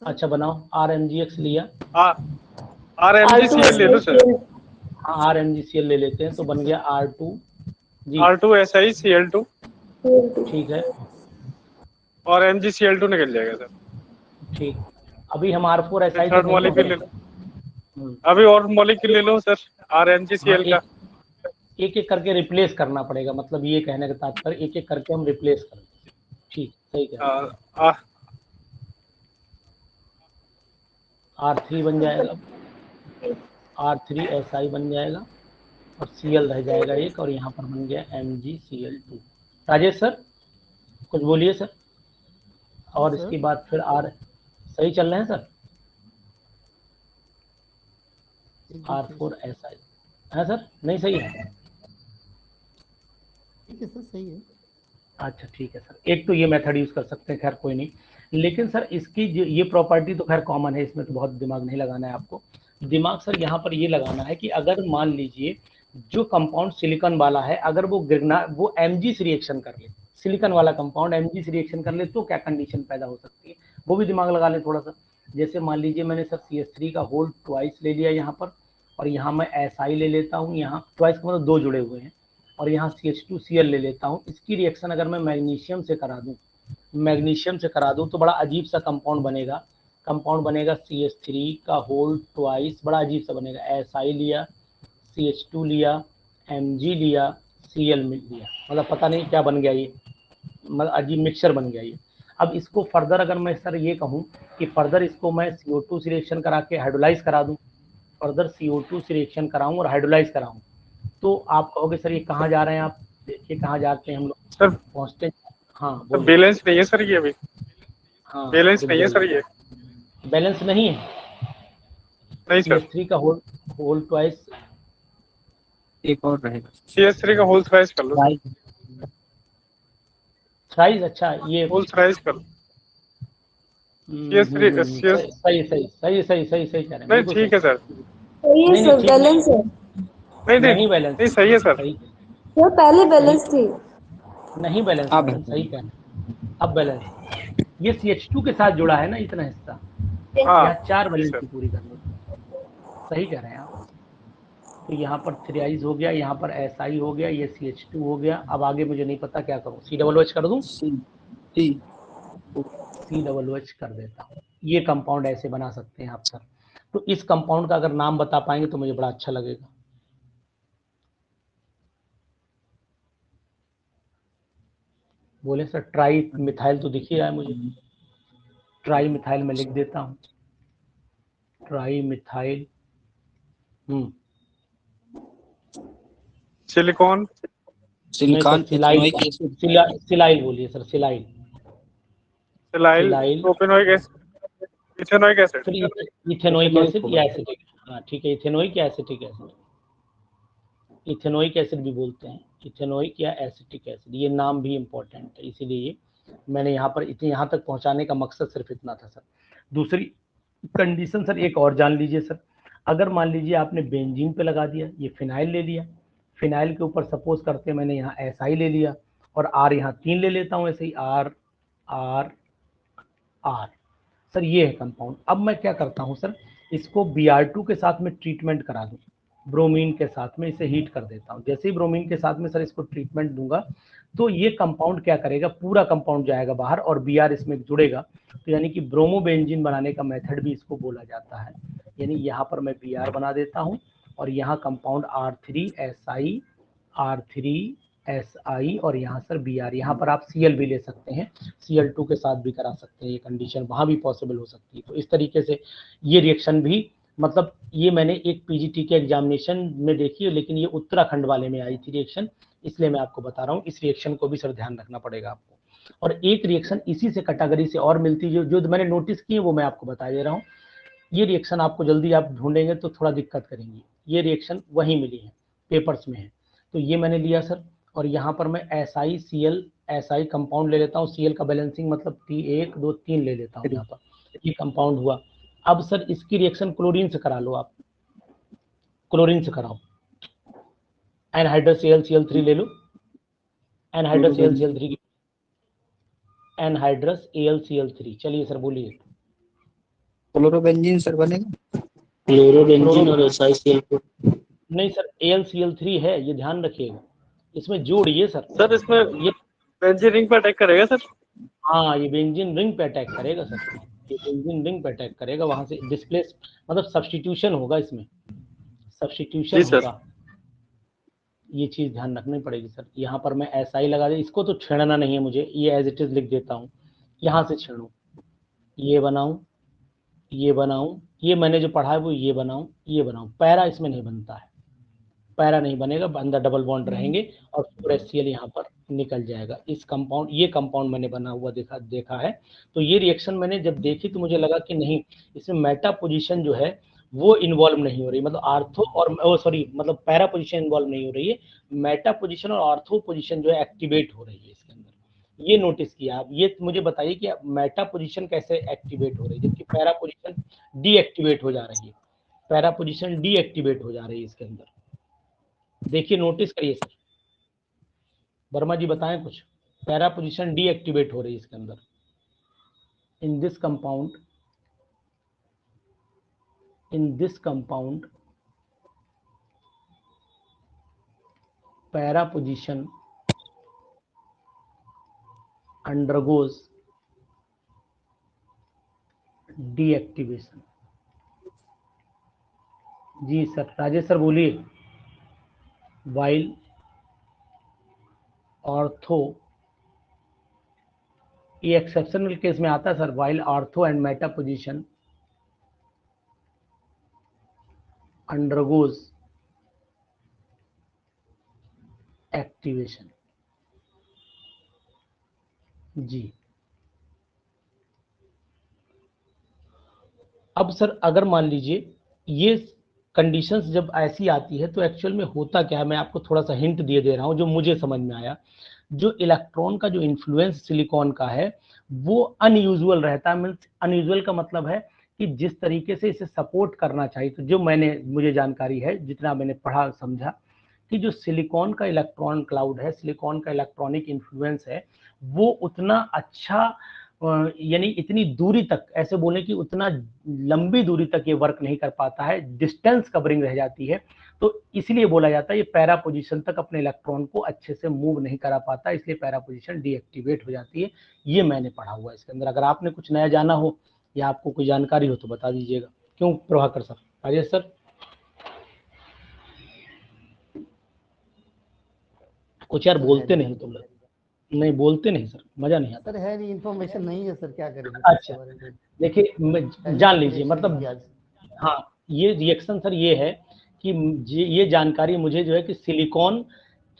अच्छा बनाओ, RMgX लिया, RMgCl ले लो सर। हाँ RMgCl ले लेते हैं, तो बन गया R2 जी, R2SiCl2 ठीक है, और MgCl2 निकल जाएगा सर। ठीक। अभी हम R4SI थर्ड मॉलिक्यूल ले लो, अभी और मॉलिक्यूल ले लो सर RMgCl का। एक एक करके रिप्लेस करना पड़ेगा, मतलब ये कहने का तात्पर्य एक एक करके हम रिप्लेस करेंगे। ठीक, सही कह रहे हैं। R3 बन जाएगा, R3SI बन जाएगा और Cl रह जाएगा एक, और यहाँ पर बन गया MgCl2। राजेश सर कुछ बोलिए सर। और इसके बाद फिर सही चल रहे हैं सर? R4SI है सर, नहीं सही है? ठीक है सर, सही है। अच्छा ठीक है सर, एक तो ये मेथड यूज कर सकते हैं, खैर कोई नहीं, लेकिन सर इसकी ये प्रॉपर्टी तो खैर कॉमन है, इसमें तो बहुत दिमाग नहीं लगाना है आपको। दिमाग सर यहाँ पर ये लगाना है कि अगर मान लीजिए जो कंपाउंड सिलिकॉन वाला है, अगर वो Mg से रिएक्शन कर ले, सिलिकॉन वाला कंपाउंड Mg से रिएक्शन कर ले, तो क्या कंडीशन पैदा हो सकती है, वो भी दिमाग लगा ले थोड़ा सा। जैसे मान लीजिए मैंने सर CH3 का होल ट्वाइस ले लिया यहाँ पर, और यहाँ मैं SI ले लेता हूँ, यहाँ ट्वाइस का मतलब 2 जुड़े हुए हैं, और यहाँ CH2Cl ले लेता हूँ। इसकी रिएक्शन अगर मैं मैग्नीशियम से करा दूं तो बड़ा अजीब सा कंपाउंड बनेगा CH3 का होल ट्वाइस, बड़ा अजीब सा बनेगा। SI लिया, CH2 लिया, Mg लिया, Cl लिया, मतलब पता नहीं क्या बन गया ये, मतलब अजीब मिक्सचर बन गया ये। अब इसको फर्दर अगर मैं सर ये कहूँ कि फर्दर इसको मैं CO2 से रिएक्शन करा के हाइड्रोलाइज करा दूं, फर्दर CO2 से रिएक्शन कराऊं और हाइड्रोलाइज कराऊं, तो आप कहोगे सर ये कहाँ जा रहे हैं आप? देखिए कहाँ जाते हैं हम लोग सर, पहुँचते। हाँ बैलेंस नहीं है सर ये अभी। हाँ बैलेंस नहीं है सर ये। बैलेंस नहीं है, नहीं सर। CH3 का होल ट्वाइस एक और रहेगा, CH3 का होल थ्राइस कर लो। थ्राइस, अच्छा ये होल थ्राइस कर लो। CH3 सही कह रहे हैं। नहीं ठीक है सर, सही है सर, बैलेंस है। नहीं बैलेंस नहीं सही है सर। सर पहले बैलेंस थी, नहीं बैलेंस, सही कह रहे हैं, अब बैलेंस। ये CH2 के साथ जुड़ा है ना इतना हिस्सा, यहाँ 4 बैलेंस की पूरी करनी, सही कह रहे हैं आप। तो यहाँ पर थ्राइस हो गया, यहाँ पर SI हो गया, ये CH2 हो गया। अब आगे मुझे नहीं पता क्या करूँ, COOH कर दूँ? COOH कर देता हूँ। ये कंपाउंड ऐसे बना सकते हैं आप सर। तो इस कंपाउंड का अगर नाम बता पाएंगे तो मुझे बड़ा अच्छा लगेगा। बोले सर ट्राई मिथाइल तो दिख ही रहा है मुझे, ट्राई मिथाइल में लिख देता हूँ, ट्राई मिथाइल। सिलिकॉन सिलाइल बोलिए sir, silyl propanoic acid, ethanoic acid, ethanoic acid या एसिटिक, हाँ ठीक है, इथेनोइक या एसिटिक एसिड, इथेनोइक एसिड भी बोलते हैं, इथेनोइक या एसिटिक एसिड, ये नाम भी इम्पोर्टेंट है, इसीलिए मैंने यहाँ पर यहाँ तक पहुँचाने का मकसद सिर्फ इतना था सर। दूसरी कंडीशन सर एक और जान लीजिए सर, अगर मान लीजिए आपने बेंजीन पे लगा दिया, ये फिनाइल ले लिया, फिनाइल के ऊपर सपोज करते हैं मैंने यहाँ SI ले लिया और R यहाँ 3 ले लेता हूँ, ऐसे ही R R R सर, ये है कंपाउंड। अब मैं क्या करता हूँ सर, इसको Br2 के साथ में ट्रीटमेंट करा दूँ, ब्रोमीन के साथ में इसे हीट कर देता हूँ। जैसे ही ब्रोमीन के साथ में सर इसको ट्रीटमेंट दूंगा तो ये कंपाउंड क्या करेगा, पूरा कंपाउंड जाएगा बाहर और Br इसमें जुड़ेगा। तो यानी कि ब्रोमोबेंजीन बनाने का मेथड भी इसको बोला जाता है। यानी यहाँ पर मैं Br बना देता हूँ और यहाँ कंपाउंड R3Si और यहाँ सर Br, यहाँ पर आप Cl भी ले सकते हैं, Cl2 के साथ भी करा सकते हैं, ये कंडीशन वहाँ भी पॉसिबल हो सकती है। तो इस तरीके से ये रिएक्शन भी, मतलब ये मैंने एक पीजीटी के एग्जामिनेशन में देखी है, लेकिन ये उत्तराखंड वाले में आई थी रिएक्शन, इसलिए मैं आपको बता रहा हूँ। इस रिएक्शन को भी सर ध्यान रखना पड़ेगा आपको। और एक रिएक्शन इसी से कैटेगरी से और मिलती है जो मैंने नोटिस की है वो मैं आपको बता दे रहा हूँ। ये रिएक्शन आपको जल्दी आप ढूंढेंगे तो थोड़ा दिक्कत करेंगी। ये रिएक्शन वहीं मिली है, पेपर्स में है। तो ये मैंने लिया सर, और यहाँ पर मैं SiCl कंपाउंड ले लेता हूँ। Cl का बैलेंसिंग मतलब 1 2 3 ले लेता हूँ यहाँ पर, ये कंपाउंड हुआ। अब सर इसकी रिएक्शन क्लोरीन से करा लो, आप क्लोरीन से कराओ। एनहाइड्रस AlCl3 ले लो, एनहाइड्रस AlCl3, एनहाइड्रस AlCl3। चलिए सर बोलिए। क्लोरोबेंजीन सर बनेगा? क्लोरोबेंजीन और SiCl4 नहीं सर, AlCl3 है, ये ध्यान रखिएगा, इसमें जोड़िए सर। सर इसमें ये बेंजीन रिंग पे अटैक करेगा सर? हाँ, ये बेंजीन रिंग पे अटैक करेगा सर, ये बेंजीन रिंग पे अटैक करेगा, वहां से डिस्प्लेस मतलब सब्स्टिट्यूशन होगा, इसमें सब्स्टिट्यूशन होगा। ये चीज ध्यान रखनी पड़ेगी सर। यहाँ पर मैं SI लगा दे, इसको तो छेड़ना नहीं है मुझे, ये एज इट इज लिख देता हूँ। यहाँ से छेड़ूं, ये बनाऊं, ये बनाऊं, ये मैंने जो पढ़ा है वो ये बनाऊं, ये बनाऊं। पैरा इसमें नहीं बनता है, पैरा नहीं बनेगा, अंदर डबल बॉन्ड रहेंगे और 4HCl यहाँ पर निकल जाएगा। इस कंपाउंड, ये कंपाउंड मैंने बना हुआ देखा है। तो ये रिएक्शन मैंने जब देखी तो मुझे लगा कि नहीं, इसमें मेटा पोजीशन जो है वो इन्वॉल्व नहीं हो रही, मतलब आर्थो और मतलब पैरा पोजीशन इन्वॉल्व नहीं हो रही है, मेटा पोजीशन और आर्थो पोजीशन जो है एक्टिवेट हो रही है इसके अंदर। ये नोटिस किया आप। ये मुझे बताइए कि मेटा पोजीशन कैसे एक्टिवेट हो रही है जबकि पैरा पोजीशन डीएक्टिवेट हो जा रही है, पैरा पोजीशन डीएक्टिवेट हो जा रही है इसके अंदर। देखिए नोटिस करिए सर, वर्मा जी बताएं कुछ। पैरा पोजीशन डीएक्टिवेट हो रही है इसके अंदर, in this compound para position undergoes deactivation. जी सर, राजेश सर बोलिए। वाइल ऑर्थो, ये एक्सेप्शनल केस में आता है sir, while ortho and meta position undergoes activation. जी अब सर अगर मान लीजिए ये कंडीशंस जब ऐसी आती है तो एक्चुअल में होता क्या है, मैं आपको थोड़ा सा हिंट दे रहा हूं जो मुझे समझ में आया। जो इलेक्ट्रॉन का जो इन्फ्लुएंस सिलिकॉन का है वो अनयूजुअल रहता है। मीन्स अनयूजुअल का मतलब है कि जिस तरीके से इसे सपोर्ट करना चाहिए, तो जो मुझे जानकारी है, जितना मैंने पढ़ा समझा, कि जो सिलिकॉन का इलेक्ट्रॉन क्लाउड है, सिलिकॉन का इलेक्ट्रॉनिक इन्फ्लुएंस है, वो उतना अच्छा, यानी इतनी दूरी तक, ऐसे बोले कि उतना लंबी दूरी तक ये वर्क नहीं कर पाता है, डिस्टेंस कवरिंग रह जाती है। तो इसलिए बोला जाता है ये पैरा पोजीशन तक अपने इलेक्ट्रॉन को अच्छे से मूव नहीं करा पाता, इसलिए पैरा पोजीशन डीएक्टिवेट हो जाती है। ये मैंने पढ़ा हुआ है इसके अंदर। अगर आपने कुछ नया जाना हो या आपको कोई जानकारी हो तो बता दीजिएगा। क्यों प्रभाकर सर? राजेश सर? कुछ यार बोलते नहीं तुम लोग, नहीं बोलते नहीं सर, मजा नहीं आता सर। है नहीं, इन्फॉर्मेशन नहीं है सर, क्या करेंगे। अच्छा देखिए, जान लीजिए, मतलब हाँ, ये रिएक्शन सर ये है कि ये जानकारी मुझे जो है कि सिलिकॉन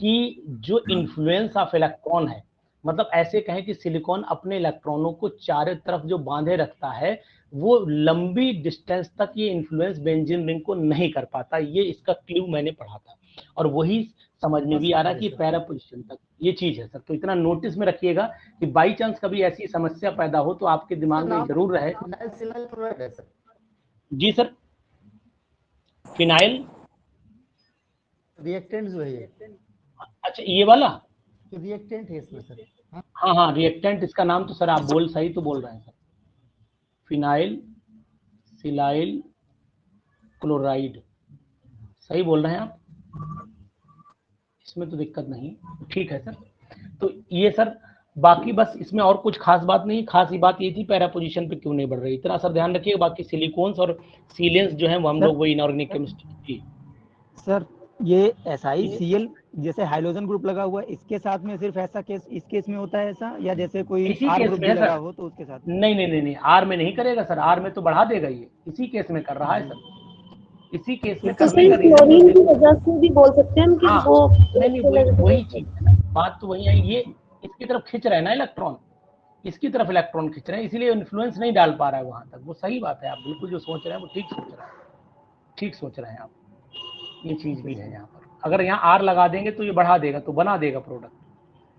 की जो इन्फ्लुएंस ऑफ इलेक्ट्रॉन है, मतलब ऐसे कहें कि सिलिकॉन अपने इलेक्ट्रॉनों को चारों तरफ जो बांधे रखता है, वो लंबी डिस्टेंस तक ये इन्फ्लुएंस बेंजीन रिंग को नहीं कर पाता। ये इसका क्लू मैंने पढ़ा था और वही समझ में भी आ रहा कि पैरा पोजीशन तक ये चीज है सर। तो इतना नोटिस में रखिएगा कि बाई चांस कभी ऐसी समस्या पैदा हो तो आपके दिमाग में जरूर रहे। जी सर, फिनाइल रिएक्टेंट जो है, अच्छा ये वाला रिएक्टेंट है इसमें सर। हाँ, रिएक्टेंट, इसका नाम तो सर आप सही तो बोल रहे हैं सर, फिनाइल सिलाइल क्लोराइड। सही बोल रहे हैं आप, इसमें तो दिक्कत नहीं, ठीक है सर। तो ये सर बाकी बस इसमें और कुछ खास बात नहीं, खास ही बात ये थी पैरा पोजीशन पे क्यों नहीं बढ़ रही, इतना सर ध्यान रखिए। बाकी सिलिकॉन्स और सीलेंस जो है वो हम लोग वो इनऑर्गेनिक केमिस्ट्री। सर ये SiCl जैसे हाइड्रोजन ग्रुप लगा हुआ है, इसके साथ में सिर्फ ऐसा केस इस केस में होता है ऐसा, या जैसे कोई इसी R केस ग्रुप में भी है लगा सर। हो तो उसके साथ? नहीं, आर में नहीं करेगा सर, आर में तो बढ़ा देगा, ये इसी केस में कर रहा है सर, इसी केस में तो करने का क्लोरीन की वजह से भी बोल सकते हैं हम कि हाँ, वो नहीं वही चीज है ना, बात तो वही है। ये इसकी तरफ खिंच रहा है ना इलेक्ट्रॉन, इसकी तरफ इलेक्ट्रॉन खिंच रहे हैं, इसीलिए इन्फ्लुएंस नहीं डाल पा रहा है वहां तक। वो सही बात है, आप बिल्कुल जो सोच रहे हैं वो ठीक सोच रहे हैं, ठीक सोच रहे हैं आप। ये चीज भी है यहाँ पर, अगर यहाँ आर लगा देंगे तो ये बढ़ा देगा, तो बना देगा प्रोडक्ट,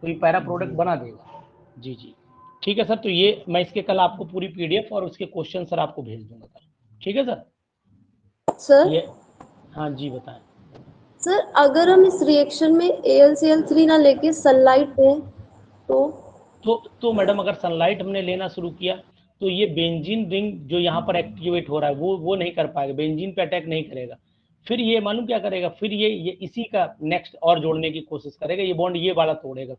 तो ये पैरा प्रोडक्ट बना देगा। जी ठीक है सर। तो ये मैं इसके कल आपको पूरी PDF और उसके क्वेश्चन सर आपको भेज दूंगा सर, ठीक है सर। ये हाँ जी बताएं सर। अगर हम इस रिएक्शन में AlCl3 ना लेके सनलाइट दें तो मैडम अगर सनलाइट हमने लेना शुरू किया तो ये बेंजीन रिंग जो यहाँ पर एक्टिवेट हो रहा है वो नहीं कर पाएगा, बेंजीन पे अटैक नहीं करेगा। फिर ये मालूम क्या करेगा, फिर ये इसी का नेक्स्ट और जोड़ने की कोशिश करेगा, ये बॉन्ड ये वाला तोड़ेगा,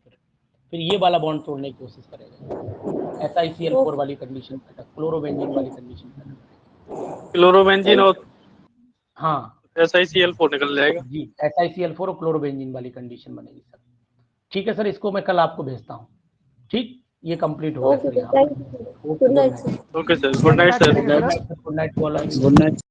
फिर ये वाला बॉन्ड तोड़ने की कोशिश करेगा। SiCl4 वाली कंडीशन पे, क्लोरोबेंजीन वाली कंडीशन पे, क्लोरोबेंजीन और हाँ SiCl4 निकल जाएगा जी, SiCl4 और क्लोरोबेंजीन वाली कंडीशन बनेगी सर। ठीक है सर, इसको मैं कल आपको भेजता हूँ। ठीक, ये कंप्लीट हो गया सर यहाँ। Good night sir. Okay sir, good night sir. Good night. Good night.